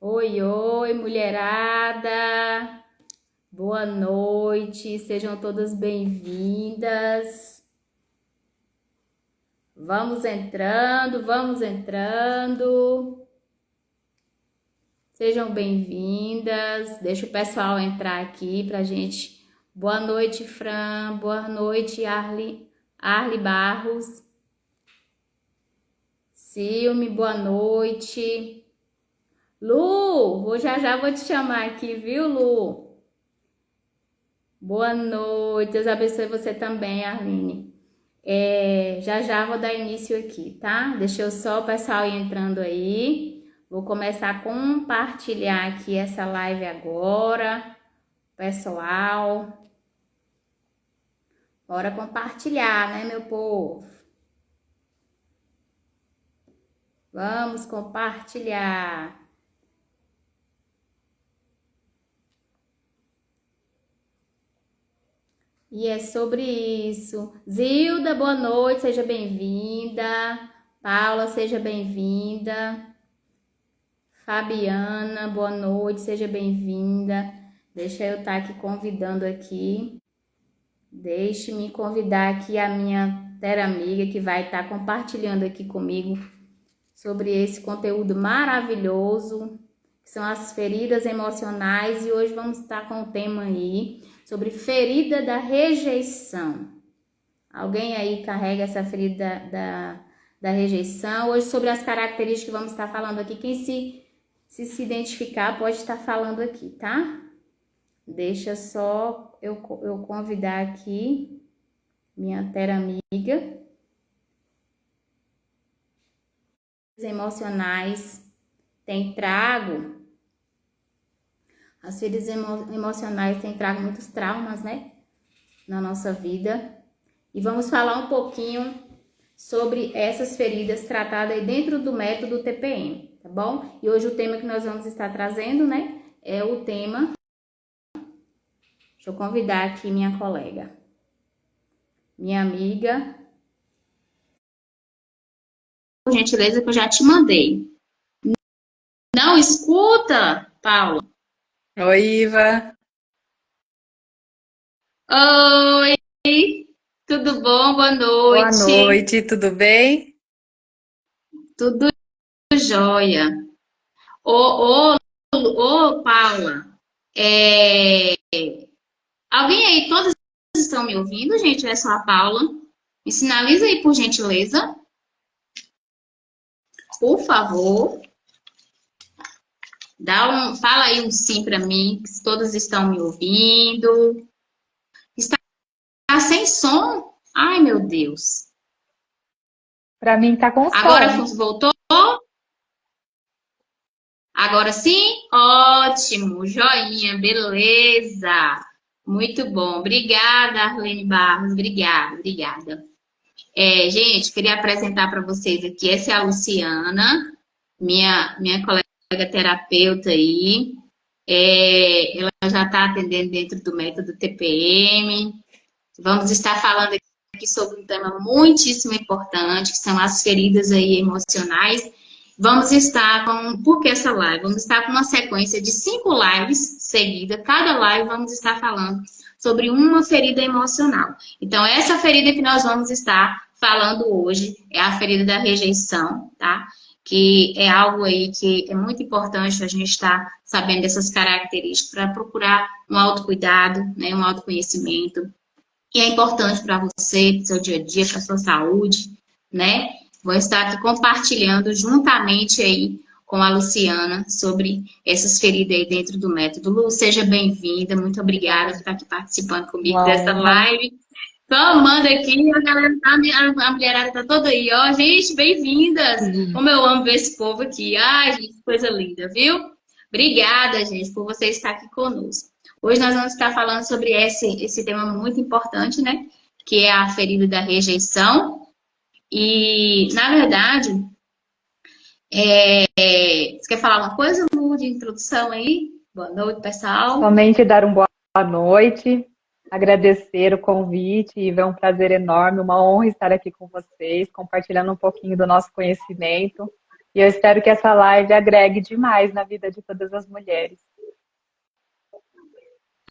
Oi, oi, mulherada. Boa noite. Sejam todas bem-vindas. Vamos entrando, vamos entrando. Sejam bem-vindas. Deixa o pessoal entrar aqui pra gente. Boa noite, Fran. Boa noite, Arli Barros. Silme, boa noite. Lu, já vou te chamar aqui, viu, Lu? Boa noite, Deus abençoe você também, Arline. Já vou dar início aqui, tá? Deixa eu só o pessoal ir entrando aí. Vou começar a compartilhar aqui essa live agora. Pessoal, bora compartilhar, né, meu povo? Vamos compartilhar. E é sobre isso. Zilda, boa noite, seja bem-vinda. Paula, seja bem-vinda. Fabiana, boa noite, seja bem-vinda. Deixa eu estar aqui convidando aqui. Deixe-me convidar aqui a minha amiga que vai estar compartilhando aqui comigo sobre esse conteúdo maravilhoso, que são as feridas emocionais, e hoje vamos estar com o tema aí sobre ferida da rejeição. Alguém aí carrega essa ferida da rejeição? Hoje sobre as características que vamos estar falando aqui, quem se identificar pode estar falando aqui, tá? Deixa só eu convidar aqui minha amiga. Emocionais tem trago, as feridas emocionais têm trago muitos traumas, né? Na nossa vida. E vamos falar um pouquinho sobre essas feridas tratadas aí dentro do método TPM, tá bom? E hoje o tema que nós vamos estar trazendo, né? É o tema. Deixa eu convidar aqui minha colega, minha amiga. Por gentileza, que eu já te mandei. Não escuta, Paula? Oi, Iva. Oi, tudo bom? Boa Boa noite. noite, tudo bem? Tudo jóia. Ô, Paula, é, alguém aí, todos estão me ouvindo, gente? Ou é só a Paula? Me sinaliza aí, por gentileza. Por favor. Fala aí um sim para mim, que todos estão me ouvindo. Está sem som? Ai, meu Deus. Para mim tá com Agora som. voltou? Agora sim? Ótimo, joinha, beleza. Muito bom. Obrigada, Arlene Barros. Obrigada. Gente, queria apresentar para vocês aqui. Essa é a Luciana, minha colega terapeuta aí. Ela já está atendendo dentro do método TPM. Vamos estar falando aqui sobre um tema muitíssimo importante, que são as feridas aí emocionais. Vamos estar com, por que essa live? Vamos estar com uma sequência de 5 lives seguidas. Cada live vamos estar falando sobre uma ferida emocional. Então, essa ferida que nós vamos estar falando hoje é a ferida da rejeição, tá? Que é algo aí que é muito importante a gente estar sabendo dessas características para procurar um autocuidado, né, um autoconhecimento, que é importante para você, para o seu dia a dia, para a sua saúde, né? Vou estar aqui compartilhando juntamente aí com a Luciana sobre essas feridas aí dentro do método. Lu, seja bem-vinda, muito obrigada por estar aqui participando comigo Uma dessa honra. live. Só manda aqui, a galera tá, a mulherada tá toda aí, ó. Gente, bem-vindas! Como eu amo ver esse povo aqui. Ai, gente, coisa linda, viu? Obrigada, gente, por você estar aqui conosco. Hoje nós vamos estar falando sobre esse tema muito importante, né? Que é a ferida da rejeição. E, na verdade, você quer falar uma coisa, Lu, de introdução aí? Boa noite, pessoal. Somente dar uma boa noite, agradecer o convite, Iva, é um prazer enorme, uma honra estar aqui com vocês, compartilhando um pouquinho do nosso conhecimento E eu espero que essa live agregue demais na vida de todas as mulheres.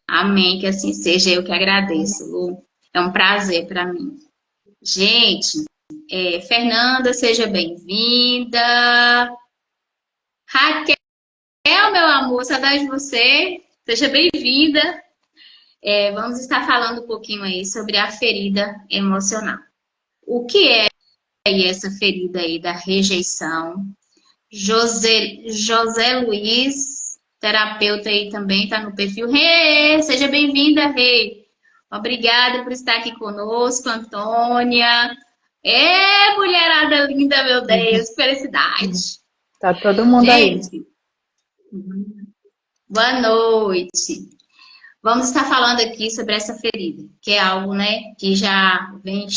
Amém, que assim seja. Eu que agradeço, Lu. É um prazer para mim. Gente, Fernanda, seja bem-vinda. Raquel, meu amor, saudade de você. Seja bem-vinda. Vamos estar falando um pouquinho aí sobre a ferida emocional. O que é essa ferida aí da rejeição? José Luiz, terapeuta aí também, está no perfil. Rê, seja bem-vinda, Rê. Obrigada por estar aqui conosco, Antônia. Mulherada linda, meu Deus, felicidade. Tá todo mundo aí. Gente, boa noite. Vamos estar falando aqui sobre essa ferida, que é algo, né, que já vem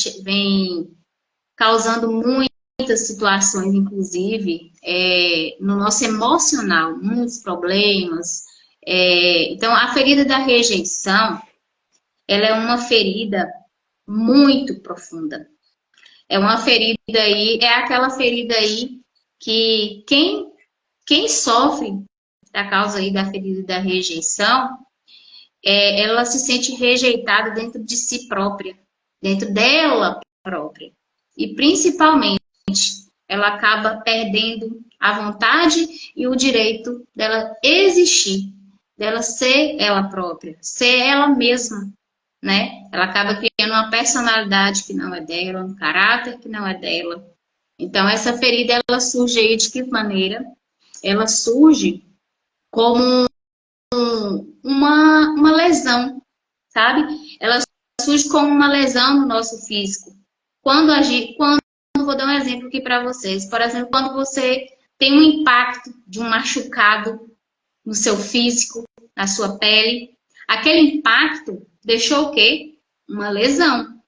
causando muitas situações, inclusive, no nosso emocional, muitos problemas. Então, a ferida da rejeição, ela é uma ferida muito profunda. É uma ferida aí, é aquela ferida aí que quem sofre da causa aí da ferida da rejeição, ela se sente rejeitada dentro de si própria, dentro dela própria. E principalmente, ela acaba perdendo a vontade e o direito dela existir, dela ser ela própria, ser ela mesma, né? Ela acaba criando uma personalidade que não é dela, um caráter que não é dela. Então, essa ferida, ela surge aí de que maneira? Ela surge como uma lesão, sabe? Ela surge como uma lesão no nosso físico. Quando vou dar um exemplo aqui para vocês. Por exemplo, quando você tem um impacto de um machucado no seu físico, na sua pele, aquele impacto deixou o quê? Uma lesão,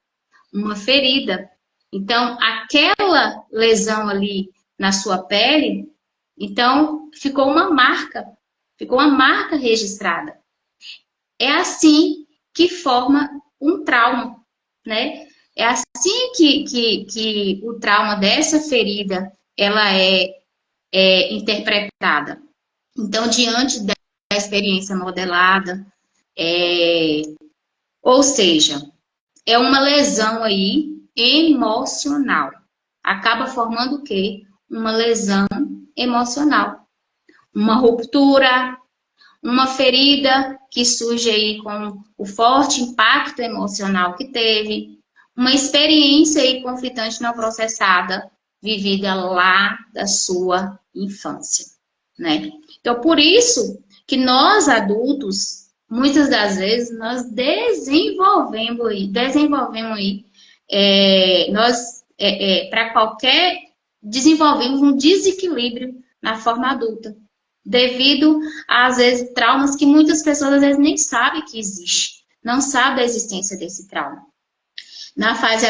uma ferida. Então, aquela lesão ali na sua pele, então ficou uma marca registrada. É assim que forma um trauma, né? É assim que o trauma dessa ferida, ela é interpretada. Então, diante da experiência modelada, ou seja, é uma lesão aí emocional. Acaba formando o quê? Uma lesão emocional. Uma ruptura, uma ferida que surge aí com o forte impacto emocional que teve, uma experiência aí conflitante não processada, vivida lá da sua infância, né? Então, por isso que nós adultos, muitas das vezes, nós desenvolvemos aí, desenvolvemos um desequilíbrio na forma adulta, devido, às vezes, traumas que muitas pessoas, às vezes, nem sabem que existe. Não sabem da existência desse trauma. Na fase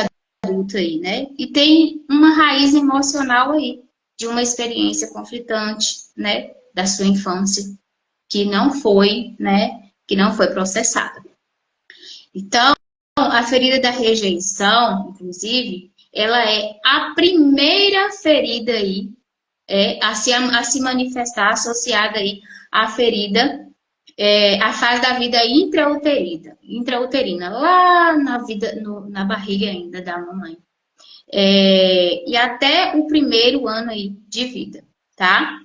adulta aí, né? E tem uma raiz emocional aí, de uma experiência conflitante, né? Da sua infância, que não foi, né? Que não foi processada. Então, a ferida da rejeição, inclusive, ela é a primeira ferida aí a se manifestar associada aí à ferida, à fase da vida intrauterina, lá na barriga ainda da mamãe. E até o primeiro ano aí de vida, tá?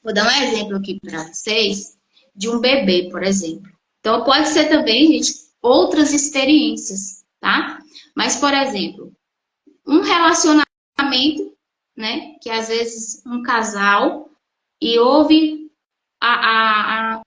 Vou dar um exemplo aqui para vocês de um bebê, por exemplo. Então, pode ser também, gente, outras experiências, tá? Mas, por exemplo, um relacionamento, né? Que às vezes um casal e houve a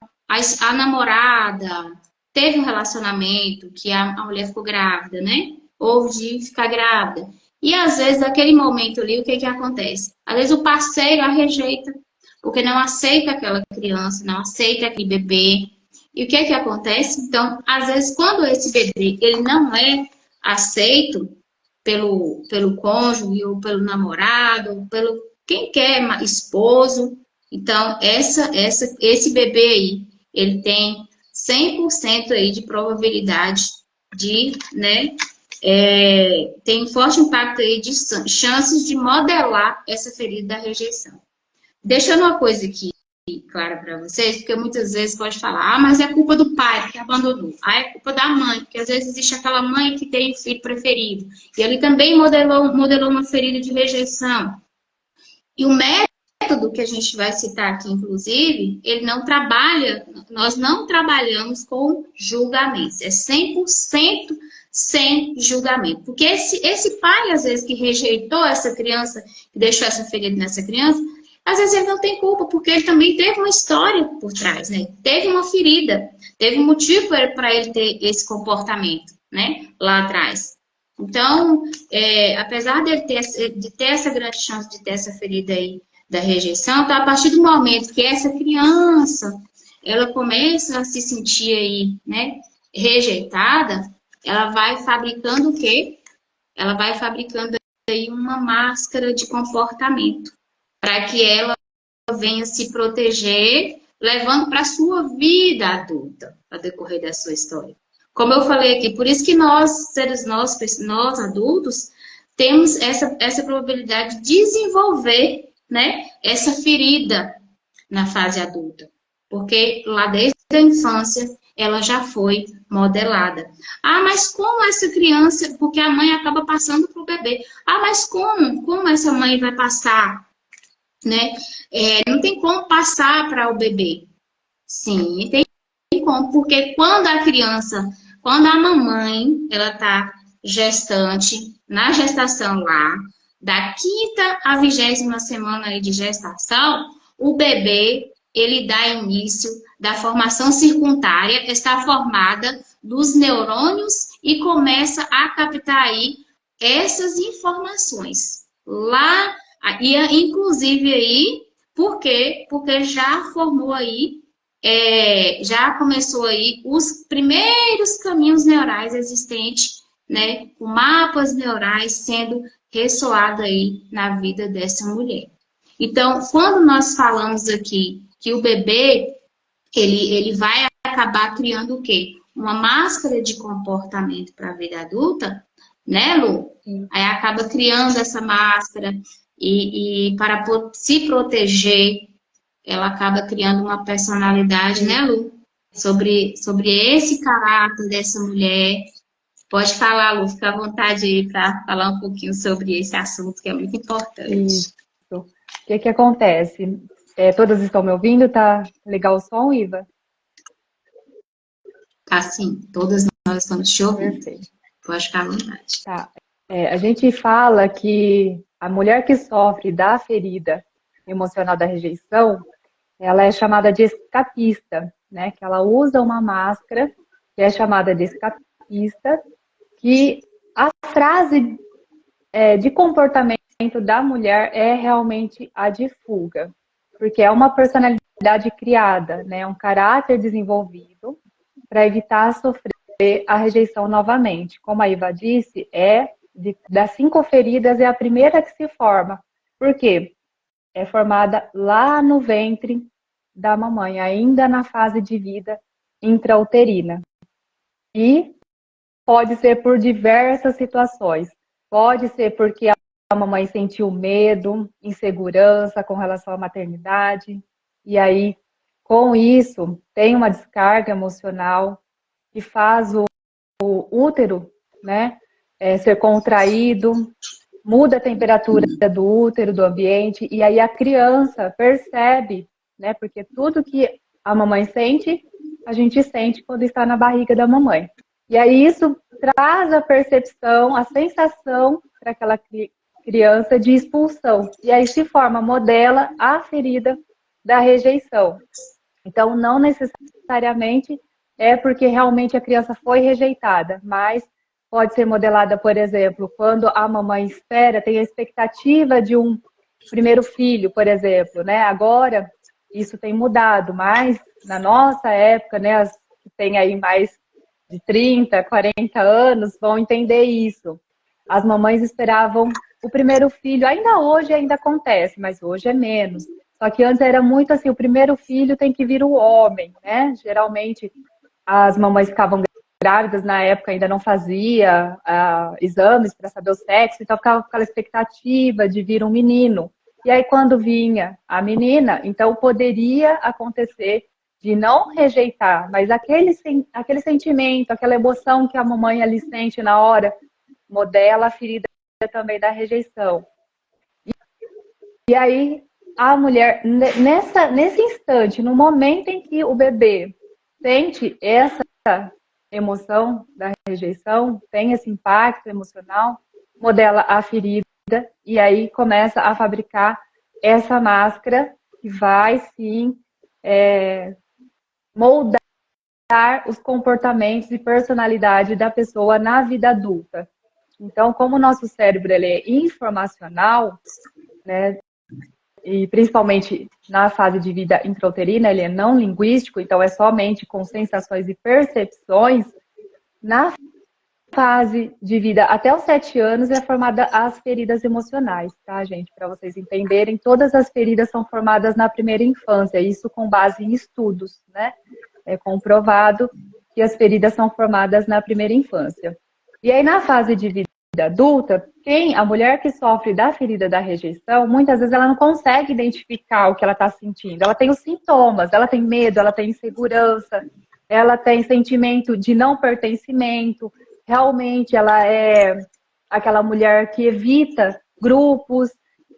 namorada, teve um relacionamento que a mulher ficou grávida, né? Houve de ficar grávida. E às vezes, naquele momento ali, o que acontece? Às vezes o parceiro a rejeita, porque não aceita aquela criança, não aceita aquele bebê. E o que acontece? Então, às vezes, quando esse bebê ele não é aceito pelo cônjuge, ou pelo namorado, ou pelo quem quer, esposo. Então, esse bebê aí, ele tem 100% aí de probabilidade de, né, tem um forte impacto aí de chances de modelar essa ferida da rejeição. Deixando uma coisa aqui clara para vocês, porque muitas vezes pode falar, ah, mas é culpa do pai que abandonou, ah, é culpa da mãe, porque às vezes existe aquela mãe que tem um filho preferido, e ele também modelou uma ferida de rejeição. E o método que a gente vai citar aqui, inclusive, ele não trabalha, nós não trabalhamos com julgamentos, é 100% sem julgamento. Porque esse pai, às vezes, que rejeitou essa criança, que deixou essa ferida nessa criança, às vezes ele não tem culpa, porque ele também teve uma história por trás, né? Teve uma ferida, teve um motivo para ele ter esse comportamento, né? Lá atrás. Então, apesar de ter essa grande chance de ter essa ferida aí da rejeição, então, a partir do momento que essa criança, ela começa a se sentir aí, né, rejeitada, ela vai fabricando o quê? Ela vai fabricando aí uma máscara de comportamento, para que ela venha se proteger, levando para a sua vida adulta, ao decorrer da sua história. Como eu falei aqui, por isso que nós adultos, temos essa probabilidade de desenvolver, né, essa ferida na fase adulta. Porque lá desde a infância, ela já foi modelada. Ah, mas como essa criança, porque a mãe acaba passando para o bebê. Ah, mas como essa mãe vai passar, né? Não tem como passar para o bebê. Sim, tem como, porque quando a mamãe, ela está gestante, na gestação lá, da 5ª à 20ª semana aí de gestação, o bebê, ele dá início da formação circuntária, está formada dos neurônios e começa a captar aí essas informações. Lá, e inclusive aí, por quê? Porque já formou aí, já começou aí os primeiros caminhos neurais existentes, né, com mapas neurais sendo ressoado aí na vida dessa mulher. Então, quando nós falamos aqui que o bebê, ele vai acabar criando o quê? Uma máscara de comportamento para a vida adulta, né, Lu? Aí acaba criando essa máscara e para se proteger, ela acaba criando uma personalidade, né, Lu? Sobre esse caráter dessa mulher. Pode falar, Lu, fica à vontade aí para falar um pouquinho sobre esse assunto que é muito importante. Isso. O que acontece? Todas estão me ouvindo? Tá legal o som, Iva? Tá sim, todas nós estamos te ouvindo. Perfeito. Pode ficar à vontade. Tá. A gente fala que a mulher que sofre da ferida emocional da rejeição, ela é chamada de escapista, né? Que ela usa uma máscara que é chamada de escapista, que a frase de comportamento da mulher é realmente a de fuga, porque é uma personalidade criada, né? Um caráter desenvolvido para evitar sofrer a rejeição novamente. Como a Iva disse, das 5 feridas é a primeira que se forma. Por quê? É formada lá no ventre da mamãe, ainda na fase de vida intrauterina. E pode ser por diversas situações. Pode ser porque a mamãe sentiu medo, insegurança com relação à maternidade. E aí, com isso, tem uma descarga emocional que faz o útero, né, ser contraído, muda a temperatura do útero, do ambiente, e aí a criança percebe, né, porque tudo que a mamãe sente, a gente sente quando está na barriga da mamãe. E aí isso traz a percepção, a sensação para aquela criança de expulsão. E aí se forma, modela a ferida da rejeição. Então, não necessariamente é porque realmente a criança foi rejeitada, mas pode ser modelada, por exemplo, quando a mamãe espera, tem a expectativa de um primeiro filho, por exemplo, né? Agora, isso tem mudado, mas na nossa época, né, as que têm aí mais de 30, 40 anos vão entender isso. As mamães esperavam o primeiro filho, ainda hoje ainda acontece, mas hoje é menos. Só que antes era muito assim, o primeiro filho tem que vir o homem, né? Geralmente as mamães ficavam grávidas, na época ainda não fazia exames para saber o sexo, então ficava com aquela expectativa de vir um menino. E aí, quando vinha a menina, então poderia acontecer de não rejeitar, mas aquele sentimento, aquela emoção que a mamãe ali sente na hora, modela a ferida também da rejeição. E aí, a mulher, nesse instante, no momento em que o bebê sente essa emoção da rejeição, tem esse impacto emocional, modela a ferida e aí começa a fabricar essa máscara que vai, sim, moldar os comportamentos e personalidade da pessoa na vida adulta. Então, como o nosso cérebro ele é informacional, né, e principalmente na fase de vida intrauterina, ele é não linguístico, então é somente com sensações e percepções. Na fase de vida até os 7 anos é formada as feridas emocionais, tá, gente? Para vocês entenderem, todas as feridas são formadas na primeira infância, isso com base em estudos, né? É comprovado que as feridas são formadas na primeira infância. E aí, na fase de vida adulta, a mulher que sofre da ferida da rejeição, muitas vezes ela não consegue identificar o que ela está sentindo. Ela tem os sintomas, ela tem medo, ela tem insegurança, ela tem sentimento de não pertencimento. Realmente, ela é aquela mulher que evita grupos,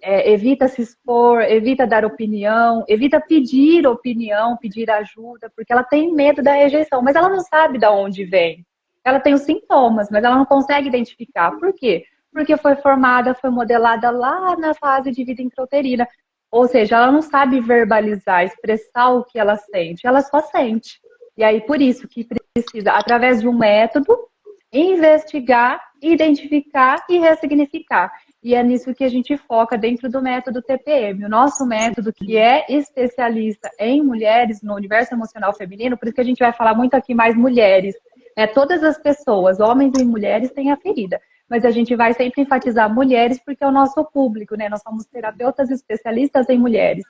evita se expor, evita dar opinião, evita pedir opinião, pedir ajuda, porque ela tem medo da rejeição, mas ela não sabe de onde vem. Ela tem os sintomas, mas ela não consegue identificar. Por quê? Porque foi formada, foi modelada lá na fase de vida intrauterina. Ou seja, ela não sabe verbalizar, expressar o que ela sente, ela só sente. E aí, por isso que precisa, através de um método, investigar, identificar e ressignificar. E é nisso que a gente foca dentro do método TPM. O nosso método, que é especialista em mulheres, no universo emocional feminino, por isso que a gente vai falar muito aqui mais mulheres. Todas as pessoas, homens e mulheres, têm a ferida. Mas a gente vai sempre enfatizar mulheres porque é o nosso público, né? Nós somos terapeutas especialistas em mulheres.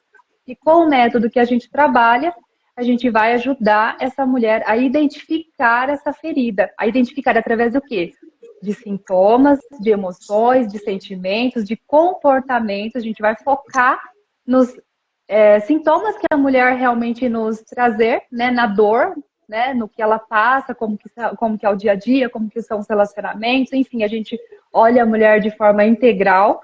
E com o método que a gente trabalha, a gente vai ajudar essa mulher a identificar essa ferida. A identificar através do quê? De sintomas, de emoções, de sentimentos, de comportamentos. A gente vai focar nos sintomas que a mulher realmente nos trazer, né? Na dor, né, no que ela passa, como que é o dia a dia, como que são os relacionamentos, enfim, a gente olha a mulher de forma integral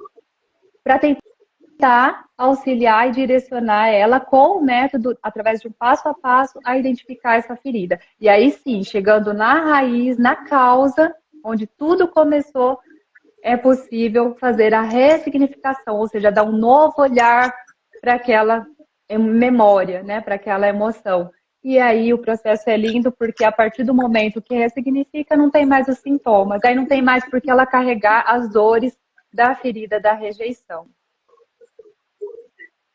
para tentar auxiliar e direcionar ela com o método, através de um passo a passo, a identificar essa ferida. E aí sim, chegando na raiz, na causa, onde tudo começou, é possível fazer a ressignificação, ou seja, dar um novo olhar para aquela memória, né, para aquela emoção. E aí o processo é lindo porque a partir do momento que ressignifica, não tem mais os sintomas. Aí não tem mais por que ela carregar as dores da ferida da rejeição.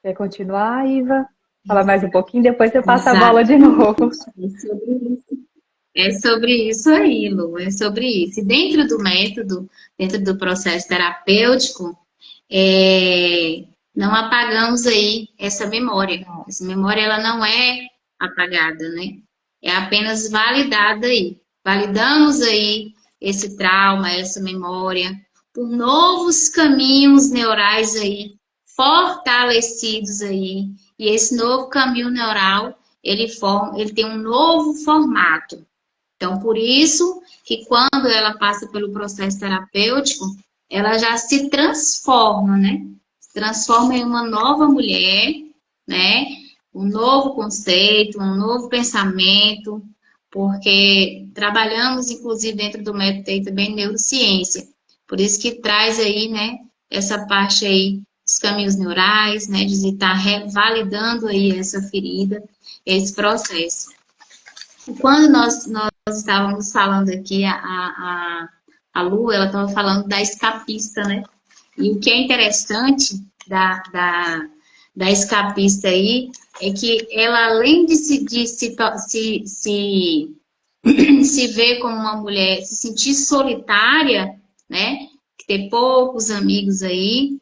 Quer continuar, Iva? Fala mais um pouquinho, depois você passa a bola de novo. É sobre isso aí, Lu. É sobre isso. E dentro do método, dentro do processo terapêutico, não apagamos aí essa memória. Essa memória, ela não é apagada, né? É apenas validada aí. Validamos aí esse trauma, essa memória, por novos caminhos neurais aí, fortalecidos aí. E esse novo caminho neural, ele tem um novo formato. Então, por isso que quando ela passa pelo processo terapêutico, ela já se transforma, né? Se transforma em uma nova mulher, né? Um novo conceito, um novo pensamento, porque trabalhamos, inclusive, dentro do método aí também neurociência. Por isso que traz aí, né, essa parte aí dos caminhos neurais, né, de estar revalidando aí essa ferida, esse processo. Quando nós estávamos falando aqui, a Lu, ela estava falando da escapista, né? E o que é interessante da escapista aí é que ela, além de se ver como uma mulher, se sentir solitária, né? Ter poucos amigos aí,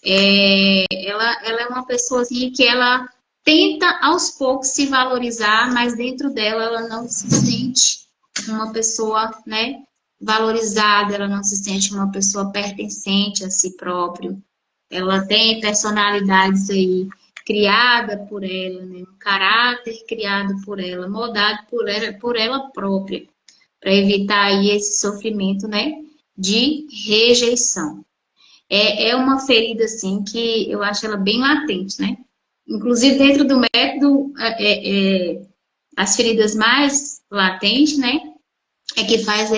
ela é uma pessoa assim, que ela tenta aos poucos se valorizar, mas dentro dela ela não se sente uma pessoa, né, valorizada, ela não se sente uma pessoa pertencente a si próprio. ela tem personalidades aí criada por ela, né? Um caráter criado por ela, moldado por ela própria, para evitar aí esse sofrimento, né? De rejeição. É uma ferida, assim, que eu acho ela bem latente, né? Inclusive, dentro do método, as feridas mais latentes, né? É que faz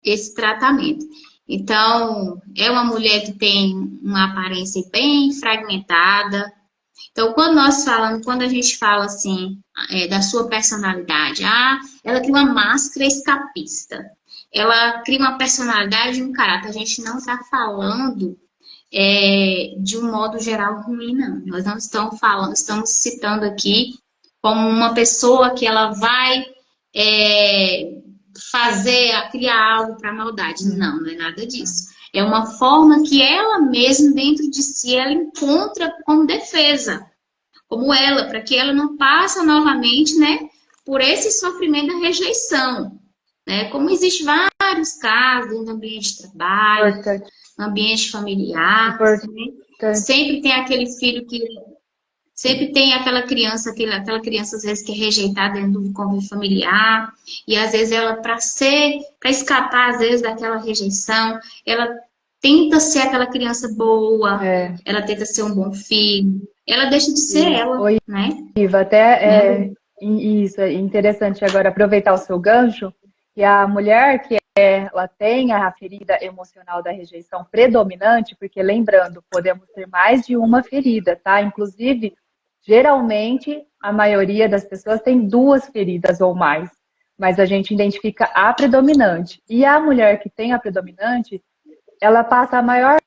esse tratamento. Então, é uma mulher que tem uma aparência bem fragmentada. Então, quando a gente fala assim, da sua personalidade, ela cria uma máscara escapista. Ela cria uma personalidade e um caráter. A gente não está falando de um modo geral ruim, não. Nós não estamos falando, estamos citando aqui como uma pessoa que ela vai criar algo para maldade. Não, não é nada disso. É uma forma que ela mesma, dentro de si, ela encontra como defesa. Como ela, para que ela não passe novamente, né, por esse sofrimento da rejeição. Né? Como existem vários casos no ambiente de trabalho, Importante. no ambiente familiar. Né? Sempre tem aquele filho que... Sempre tem aquela criança às vezes que é rejeitada dentro do convívio familiar, e às vezes ela, para escapar às vezes daquela rejeição, ela tenta ser aquela criança boa, ela tenta ser um bom filho, ela deixa de ser ela, Oi, né? Iva, isso é interessante agora aproveitar o seu gancho, que a mulher que ela tem a ferida emocional da rejeição predominante, porque lembrando, podemos ter mais de uma ferida, tá? Inclusive, geralmente, a maioria das pessoas tem 2 feridas ou mais, mas a gente identifica a predominante. E a mulher que tem a predominante, ela passa a maior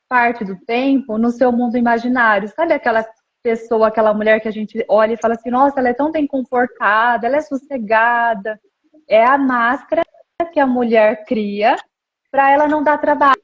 parte do tempo no seu mundo imaginário. Sabe aquela pessoa, aquela mulher que a gente olha e fala assim, nossa, ela é tão bem comportada, ela é sossegada. É a máscara que a mulher cria para ela não dar trabalho,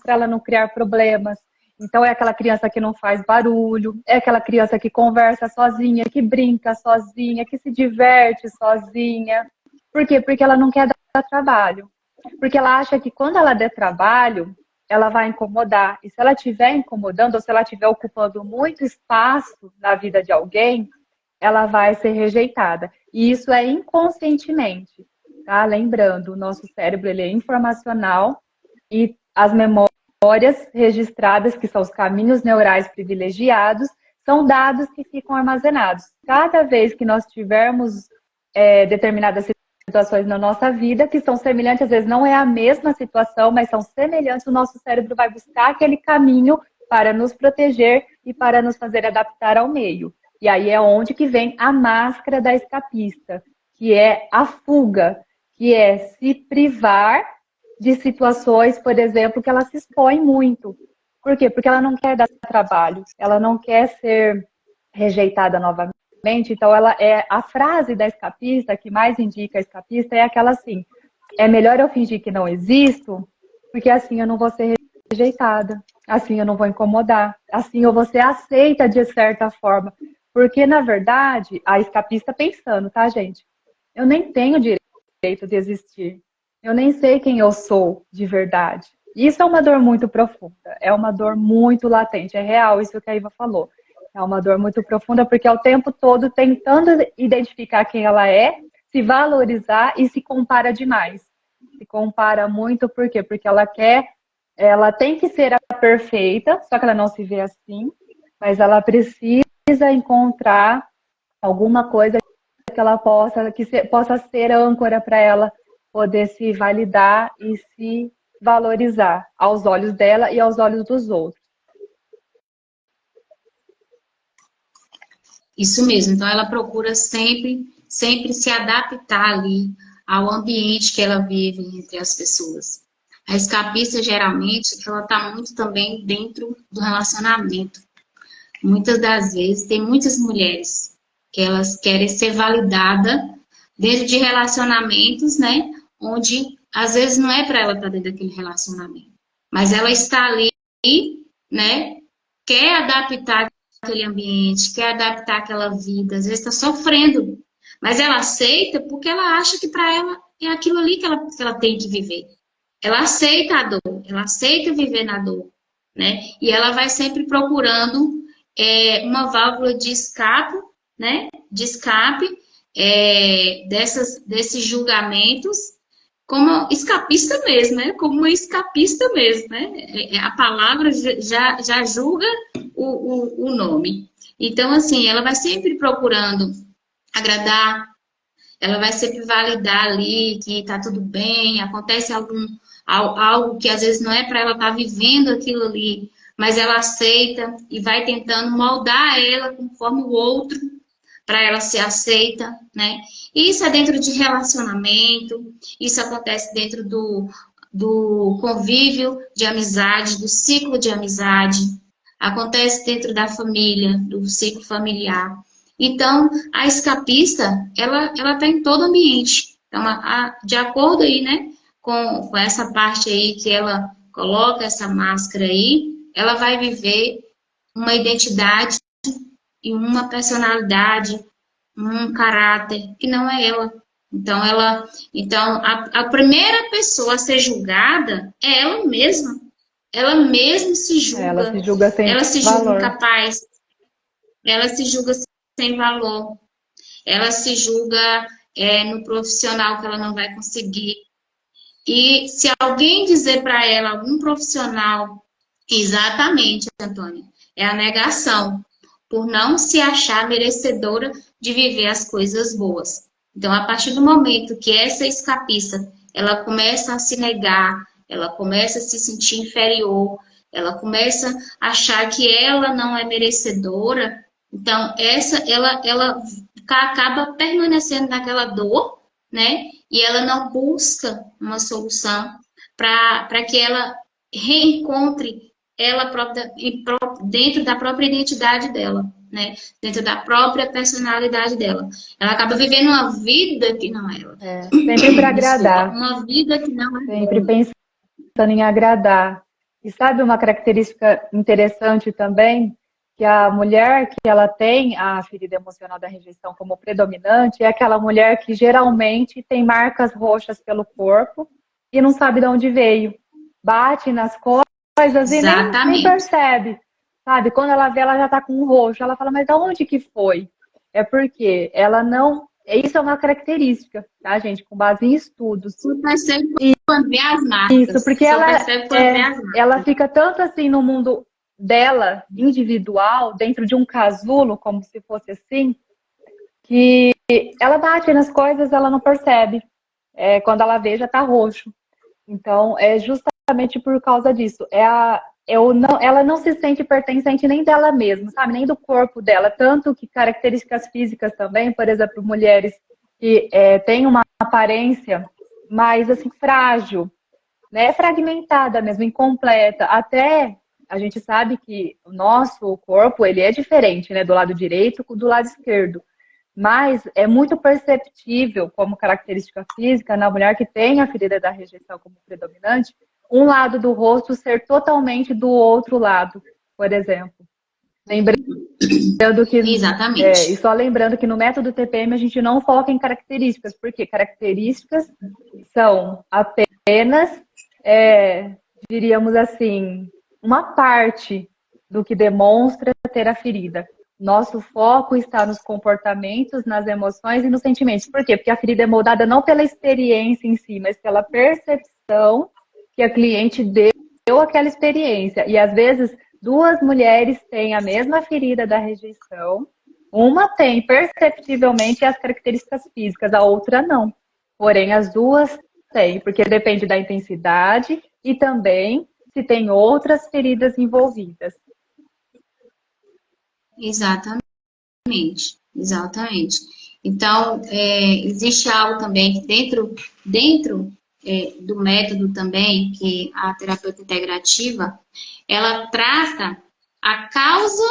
para ela não criar problemas. Então é aquela criança que não faz barulho, é aquela criança que conversa sozinha, que brinca sozinha, que se diverte sozinha. Por quê? Porque ela não quer dar trabalho. Porque ela acha que quando ela der trabalho, ela vai incomodar. E se ela estiver incomodando, ou se ela estiver ocupando muito espaço na vida de alguém, ela vai ser rejeitada. E isso é inconscientemente, tá? Lembrando, o nosso cérebro ele é informacional e as memórias registradas, que são os caminhos neurais privilegiados, são dados que ficam armazenados. Cada vez que nós tivermos determinadas situações na nossa vida que são semelhantes, às vezes não é a mesma situação, mas são semelhantes, o nosso cérebro vai buscar aquele caminho para nos proteger e para nos fazer adaptar ao meio. E aí é onde que vem a máscara da escapista, que é a fuga, que é se privar de situações, por exemplo, que ela se expõe muito. Por quê? Porque ela não quer dar trabalho, ela não quer ser rejeitada novamente. Então, ela é a frase da escapista que mais indica a escapista é aquela assim: é melhor eu fingir que não existo, porque assim eu não vou ser rejeitada, assim eu não vou incomodar, assim eu vou ser aceita de certa forma. Porque, na verdade, a escapista pensando, tá, gente? Eu nem tenho direito de existir. Eu nem sei quem eu sou de verdade. Isso é uma dor muito profunda, é uma dor muito latente, é real isso que a Iva falou. É uma dor muito profunda, porque é o tempo todo tentando identificar quem ela é, se valorizar e se compara demais. Se compara muito, por quê? Porque ela tem que ser a perfeita, só que ela não se vê assim, mas ela precisa encontrar alguma coisa que ela possa ser âncora para ela poder se validar e se valorizar aos olhos dela e aos olhos dos outros. Isso mesmo. Então, ela procura sempre se adaptar ali ao ambiente que ela vive entre as pessoas. A escapista, geralmente, ela está muito também dentro do relacionamento. Muitas das vezes, tem muitas mulheres que elas querem ser validadas dentro de relacionamentos, né? Onde, às vezes, não é para ela estar dentro daquele relacionamento. Mas ela está ali, né? Quer adaptar aquele ambiente, quer adaptar aquela vida, às vezes está sofrendo, mas ela aceita porque ela acha que para ela é aquilo ali que ela tem que viver. Ela aceita a dor, ela aceita viver na dor, né? E ela vai sempre procurando uma válvula de escape, né? De escape desses julgamentos, como escapista mesmo, né? Como uma escapista mesmo, né? A palavra já julga o nome. Então, assim, ela vai sempre procurando agradar, ela vai sempre validar ali que tá tudo bem, acontece algo que às vezes não é para ela estar vivendo aquilo ali, mas ela aceita e vai tentando moldar ela conforme o outro para ela ser aceita, né? Isso é dentro de relacionamento, isso acontece dentro do convívio de amizade, do ciclo de amizade, acontece dentro da família, do ciclo familiar. Então, a escapista, ela está em todo ambiente. Então, de acordo aí, né, com essa parte aí que ela coloca essa máscara aí, ela vai viver uma identidade e uma personalidade, um caráter que não é ela. Então, a primeira pessoa a ser julgada é ela mesma. Ela mesma se Ela julga. se julga sem Ela se julga valor. incapaz. Ela se julga sem valor. Ela se julga no profissional que ela não vai conseguir. E se alguém dizer para ela, algum profissional, exatamente, Antônia, é a negação, por não se achar merecedora de viver as coisas boas. Então, a partir do momento que essa escapista, ela começa a se negar, ela começa a se sentir inferior, ela começa a achar que ela não é merecedora, então ela acaba permanecendo naquela dor, né? E ela não busca uma solução para que ela reencontre ela própria dentro da própria identidade dela, né? Dentro da própria personalidade dela. Ela acaba vivendo uma vida que não é ela. Sempre para Desculpa, agradar, uma vida que não é sempre ela. pensando em agradar. E sabe uma característica interessante também? Que a mulher que ela tem a ferida emocional da rejeição como predominante é aquela mulher que geralmente tem marcas roxas pelo corpo e não sabe de onde veio. Bate nas coisas e nem Exatamente. percebe. Sabe? Quando ela vê, ela já está com um roxo. Ela fala, mas aonde que foi? É porque ela não... Isso é uma característica, tá, gente? Com base em estudos. Só percebe quando vê as Isso, marcas. porque Só percebe quando vê as ela marcas. fica tanto assim no mundo dela, individual, dentro de um casulo, como se fosse assim, que ela bate nas coisas, ela não percebe. Quando ela vê, já tá roxo. Então, é justamente por causa disso. Ela não se sente pertencente nem dela mesma, sabe? Nem do corpo dela. Tanto que características físicas também, por exemplo, mulheres que têm uma aparência mais assim, frágil, né, fragmentada mesmo, incompleta. Até a gente sabe que o nosso corpo ele é diferente, né, do lado direito do lado esquerdo. Mas é muito perceptível como característica física na mulher que tem a ferida da rejeição como predominante, um lado do rosto ser totalmente do outro lado, por exemplo. Lembrando que, e Exatamente. só lembrando que no método TPM a gente não foca em características, porque características são apenas, diríamos assim, uma parte do que demonstra ter a ferida. Nosso foco está nos comportamentos, nas emoções e nos sentimentos. Por quê? Porque a ferida é moldada não pela experiência em si, mas pela percepção que a cliente deu àquela experiência. E às vezes duas mulheres têm a mesma ferida da rejeição. Uma tem perceptivelmente as características físicas, a outra não. Porém, as duas têm, porque depende da intensidade e também se tem outras feridas envolvidas. Exatamente. Exatamente. Então, existe algo também que dentro do método também, que a terapeuta integrativa, ela trata a causa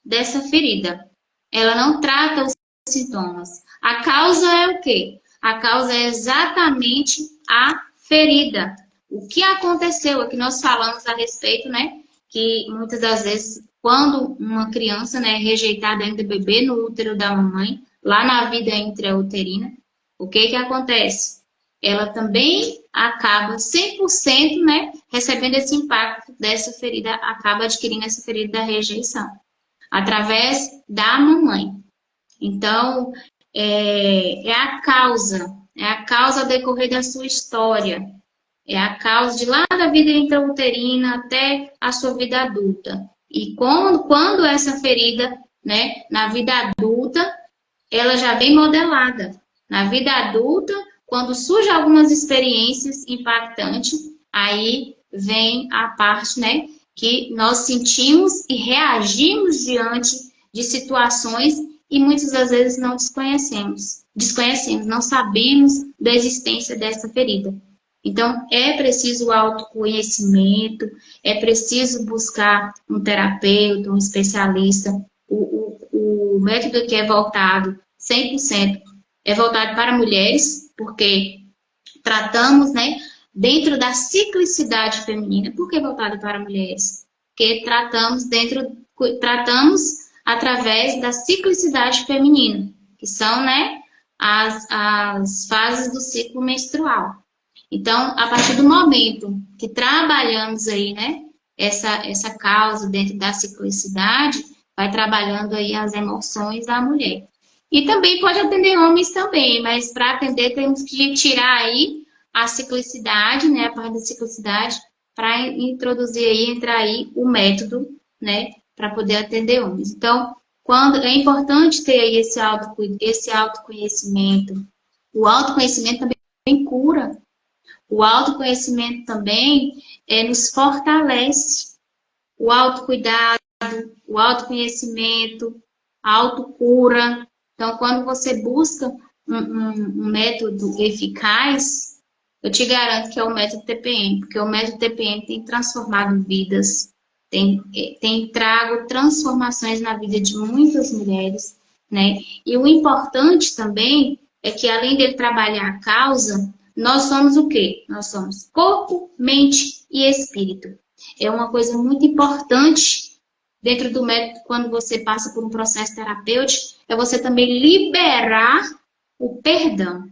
dessa ferida. Ela não trata os sintomas. A causa é o quê? A causa é exatamente a ferida. O que aconteceu, é que nós falamos a respeito, né? Que muitas das vezes, quando uma criança, né, é rejeitada ainda bebê no útero da mamãe, lá na vida intrauterina, o que que acontece? ela também acaba 100%, né, recebendo esse impacto dessa ferida, acaba adquirindo essa ferida da rejeição, através da mamãe. Então, é a causa ao decorrer da sua história, é a causa de lá da vida intrauterina até a sua vida adulta. E quando essa ferida, né, na vida adulta, ela já vem modelada. Na vida adulta, quando surgem algumas experiências impactantes, aí vem a parte, né, que nós sentimos e reagimos diante de situações e muitas das vezes não desconhecemos, não sabemos da existência dessa ferida. Então, é preciso autoconhecimento, é preciso buscar um terapeuta, um especialista. O método que é voltado 100% é voltado para mulheres, porque tratamos, né, dentro da ciclicidade feminina. Por que voltado para mulheres? Porque tratamos através da ciclicidade feminina, que são, né, as fases do ciclo menstrual. Então, a partir do momento que trabalhamos aí, né, essa causa dentro da ciclicidade, vai trabalhando aí as emoções da mulher. E também pode atender homens também, mas para atender temos que tirar aí a ciclicidade, né, a parte da ciclicidade, para introduzir aí, entrar aí o método, né, para poder atender homens. Então, quando é importante ter aí esse autoconhecimento. O autoconhecimento também cura. O autoconhecimento também nos fortalece. O autocuidado, o autoconhecimento, a autocura. Então, quando você busca um método eficaz, eu te garanto que é o método TPM, porque o método TPM tem transformado vidas, tem trago transformações na vida de muitas mulheres, né? E o importante também é que, além dele trabalhar a causa, nós somos o quê? Nós somos corpo, mente e espírito. É uma coisa muito importante dentro do método, quando você passa por um processo terapêutico, é você também liberar o perdão.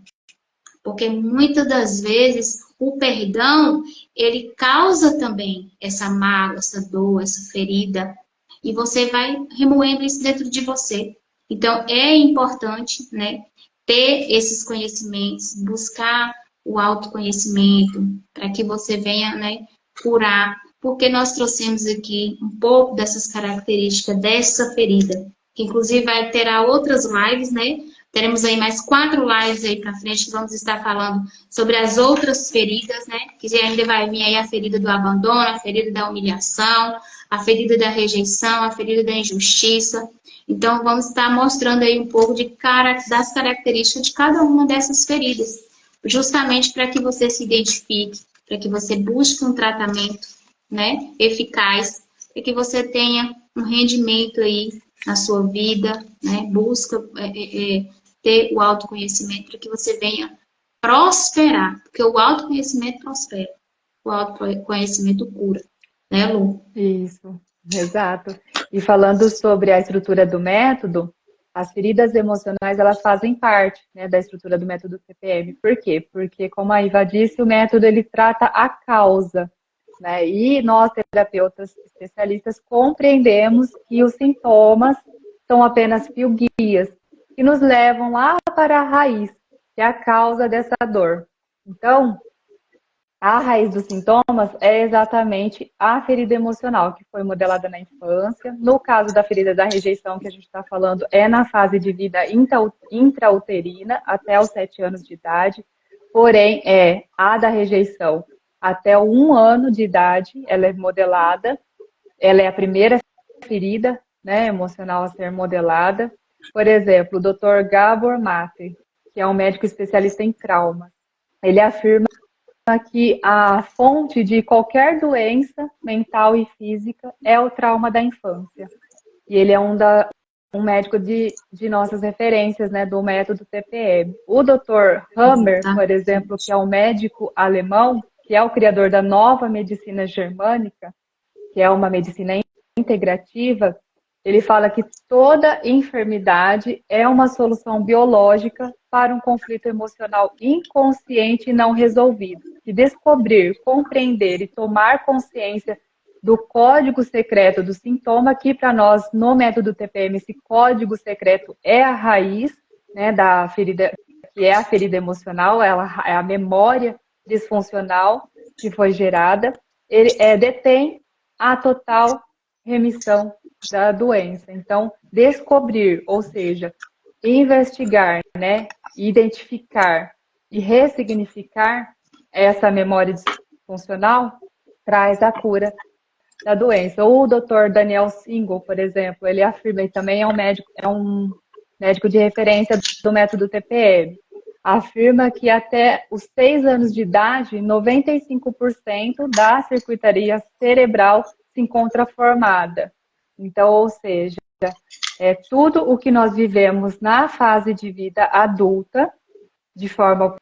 Porque muitas das vezes o perdão, ele causa também essa mágoa, essa dor, essa ferida. E você vai remoendo isso dentro de você. Então, é importante, né, ter esses conhecimentos, buscar o autoconhecimento, para que você venha, né, curar. Porque nós trouxemos aqui um pouco dessas características dessa ferida, que inclusive vai ter outras lives, né? Teremos aí mais 4 lives aí para frente, que vamos estar falando sobre as outras feridas, né? Que ainda vai vir aí a ferida do abandono, a ferida da humilhação, a ferida da rejeição, a ferida da injustiça. Então, vamos estar mostrando aí um pouco das características de cada uma dessas feridas, justamente para que você se identifique, para que você busque um tratamento, né, eficaz, para que você tenha um rendimento aí na sua vida, né, busca ter o autoconhecimento para que você venha prosperar, porque o autoconhecimento prospera, o autoconhecimento cura, né, Lu? Isso, exato. E falando sobre a estrutura do método, as feridas emocionais, elas fazem parte, né, da estrutura do método TPM. Por quê? Porque, como a Iva disse, o método ele trata a causa, né? E nós, terapeutas especialistas, compreendemos que os sintomas são apenas fio-guias, que nos levam lá para a raiz, que é a causa dessa dor. Então, a raiz dos sintomas é exatamente a ferida emocional, que foi modelada na infância. No caso da ferida da rejeição, que a gente está falando, é na fase de vida intrauterina, até os 7 anos de idade. Porém, a da rejeição até 1 ano de idade, ela é modelada. Ela é a primeira ferida, né, emocional a ser modelada. Por exemplo, o Dr. Gabor Mate, que é um médico especialista em trauma, ele afirma que a fonte de qualquer doença mental e física é o trauma da infância. E ele é um médico de nossas referências, né, do método TPM. O Dr. Hammer, por exemplo, que é um médico alemão, que é o criador da nova medicina germânica, que é uma medicina integrativa, ele fala que toda enfermidade é uma solução biológica para um conflito emocional inconsciente e não resolvido. Que descobrir, compreender e tomar consciência do código secreto do sintoma, que para nós, no método TPM, esse código secreto é a raiz, né, da ferida, que é a ferida emocional, ela é a memória disfuncional que foi gerada, ele detém a total remissão da doença. Então, descobrir, ou seja, investigar, né, identificar e ressignificar essa memória disfuncional traz a cura da doença. O Dr. Daniel Single, por exemplo, ele afirma, e também é um médico de referência do método TPM, afirma que até os 6 anos de idade, 95% da circuitaria cerebral se encontra formada. Então, ou seja, tudo o que nós vivemos na fase de vida adulta, de forma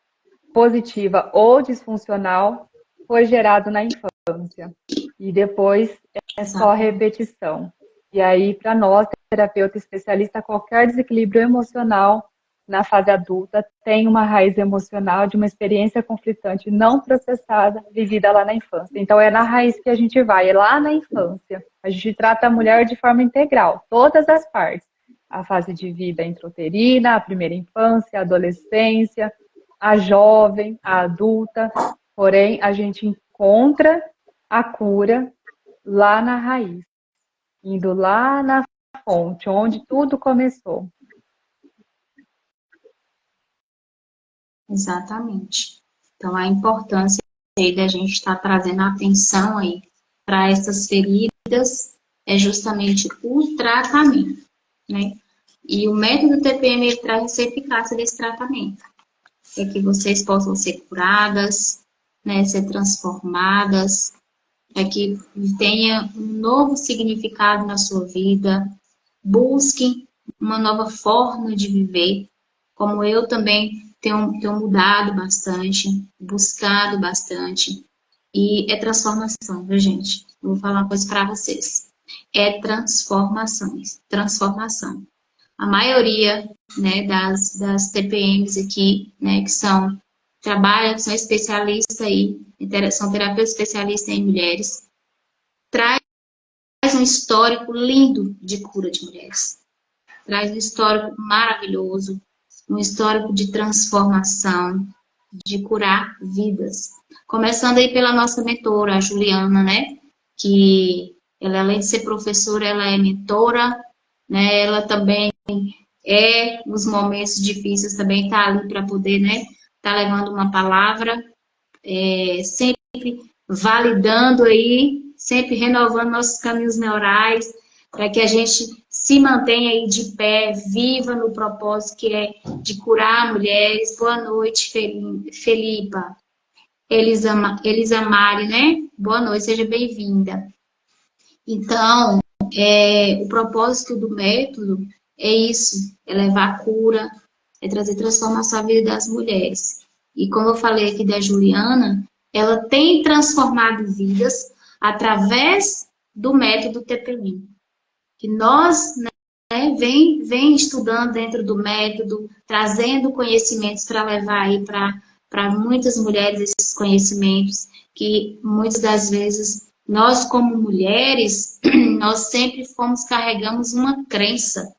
positiva ou disfuncional, foi gerado na infância. E depois é só repetição. E aí, para nós, terapeuta especialista, qualquer desequilíbrio emocional na fase adulta tem uma raiz emocional de uma experiência conflitante não processada, vivida lá na infância. Então, é na raiz que a gente vai, é lá na infância. A gente trata a mulher de forma integral, todas as partes. A fase de vida intrauterina, a primeira infância, a adolescência, a jovem, a adulta. Porém, a gente encontra a cura lá na raiz, indo lá na fonte, onde tudo começou. Exatamente. Então, a importância aí da gente estar trazendo atenção aí para essas feridas é justamente o tratamento, né? E o método TPM ele traz essa eficácia desse tratamento. É que vocês possam ser curadas, né, ser transformadas, é que tenha um novo significado na sua vida, busquem uma nova forma de viver, como eu também tenho mudado bastante, buscado bastante, e é transformação, viu, gente? Eu vou falar uma coisa para vocês. É transformação. A maioria, né, das TPMs aqui, né, que são especialistas aí, são terapeutas especialistas em mulheres, traz um histórico lindo de cura de mulheres. Traz um histórico maravilhoso, um histórico de transformação, de curar vidas. Começando aí pela nossa mentora, a Juliana, né? Que ela, além de ser professora, ela é mentora, né? Ela também nos momentos difíceis, também está ali para poder, né? Tá levando uma palavra, sempre validando aí, sempre renovando nossos caminhos neurais, para que a gente se mantenha aí de pé, viva no propósito que é de curar mulheres. Boa noite, Felipa. Elisa Mari, né? Boa noite, seja bem-vinda. Então, o propósito do método é isso, é levar cura, é trazer transformação à vida das mulheres. E como eu falei aqui da Juliana, ela tem transformado vidas através do método TPM. Que nós, né, vem estudando dentro do método, trazendo conhecimentos para levar aí para muitas mulheres esses conhecimentos, que muitas das vezes nós como mulheres, nós sempre carregamos uma crença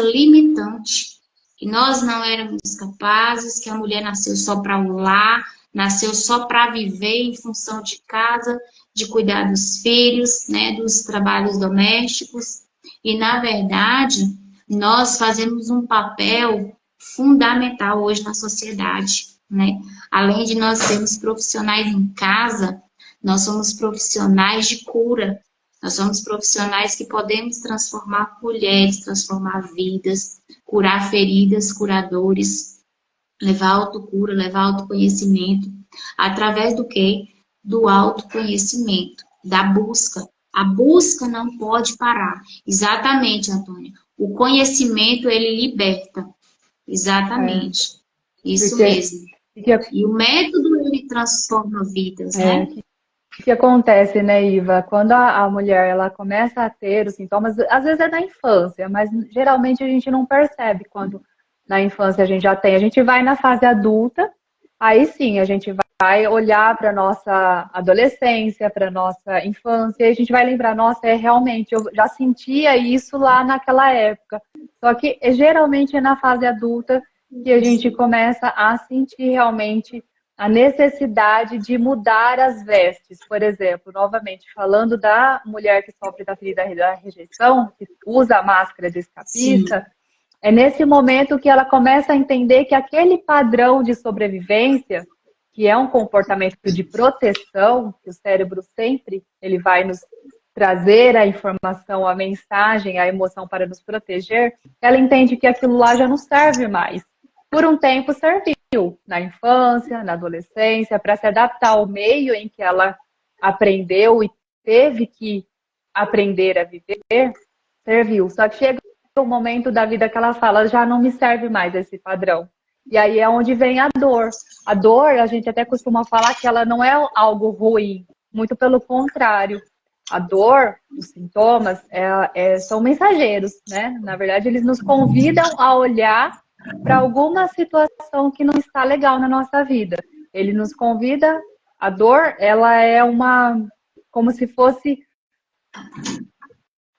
limitante, que nós não éramos capazes, que a mulher nasceu só para o lar, nasceu só para viver em função de casa, de cuidar dos filhos, né, dos trabalhos domésticos. E, na verdade, nós fazemos um papel fundamental hoje na sociedade, né? Além de nós sermos profissionais em casa, nós somos profissionais de cura. Nós somos profissionais que podemos transformar mulheres, transformar vidas, curar feridas, curadores, levar autocura, levar autoconhecimento. Através do quê? Do autoconhecimento, da busca. A busca não pode parar. Exatamente, Antônia. O conhecimento, ele liberta. Exatamente. Isso mesmo. E o método, ele transforma vidas, né? O que acontece, né, Iva? Quando a mulher ela começa a ter os sintomas, às vezes é na infância, mas geralmente a gente não percebe quando na infância a gente já tem. A gente vai na fase adulta, aí sim a gente vai olhar para nossa adolescência, para nossa infância, e a gente vai lembrar, nossa, é realmente, eu já sentia isso lá naquela época. Só que geralmente é na fase adulta que a gente começa a sentir realmente a necessidade de mudar as vestes. Por exemplo, novamente, falando da mulher que sofre da ferida da rejeição, que usa a máscara de Sim, escapista, é nesse momento que ela começa a entender que aquele padrão de sobrevivência, que é um comportamento de proteção, que o cérebro sempre ele vai nos trazer a informação, a mensagem, a emoção para nos proteger, ela entende que aquilo lá já não serve mais. Por um tempo serviu, na infância, na adolescência, para se adaptar ao meio em que ela aprendeu e teve que aprender a viver, serviu. Só que chega um momento da vida que ela fala, já não me serve mais esse padrão. E aí é onde vem a dor. A dor, a gente até costuma falar que ela não é algo ruim, muito pelo contrário. A dor, os sintomas, são mensageiros, né? Na verdade, eles nos convidam a olhar para alguma situação que não está legal na nossa vida. Ele nos convida, a dor, ela é como se fosse,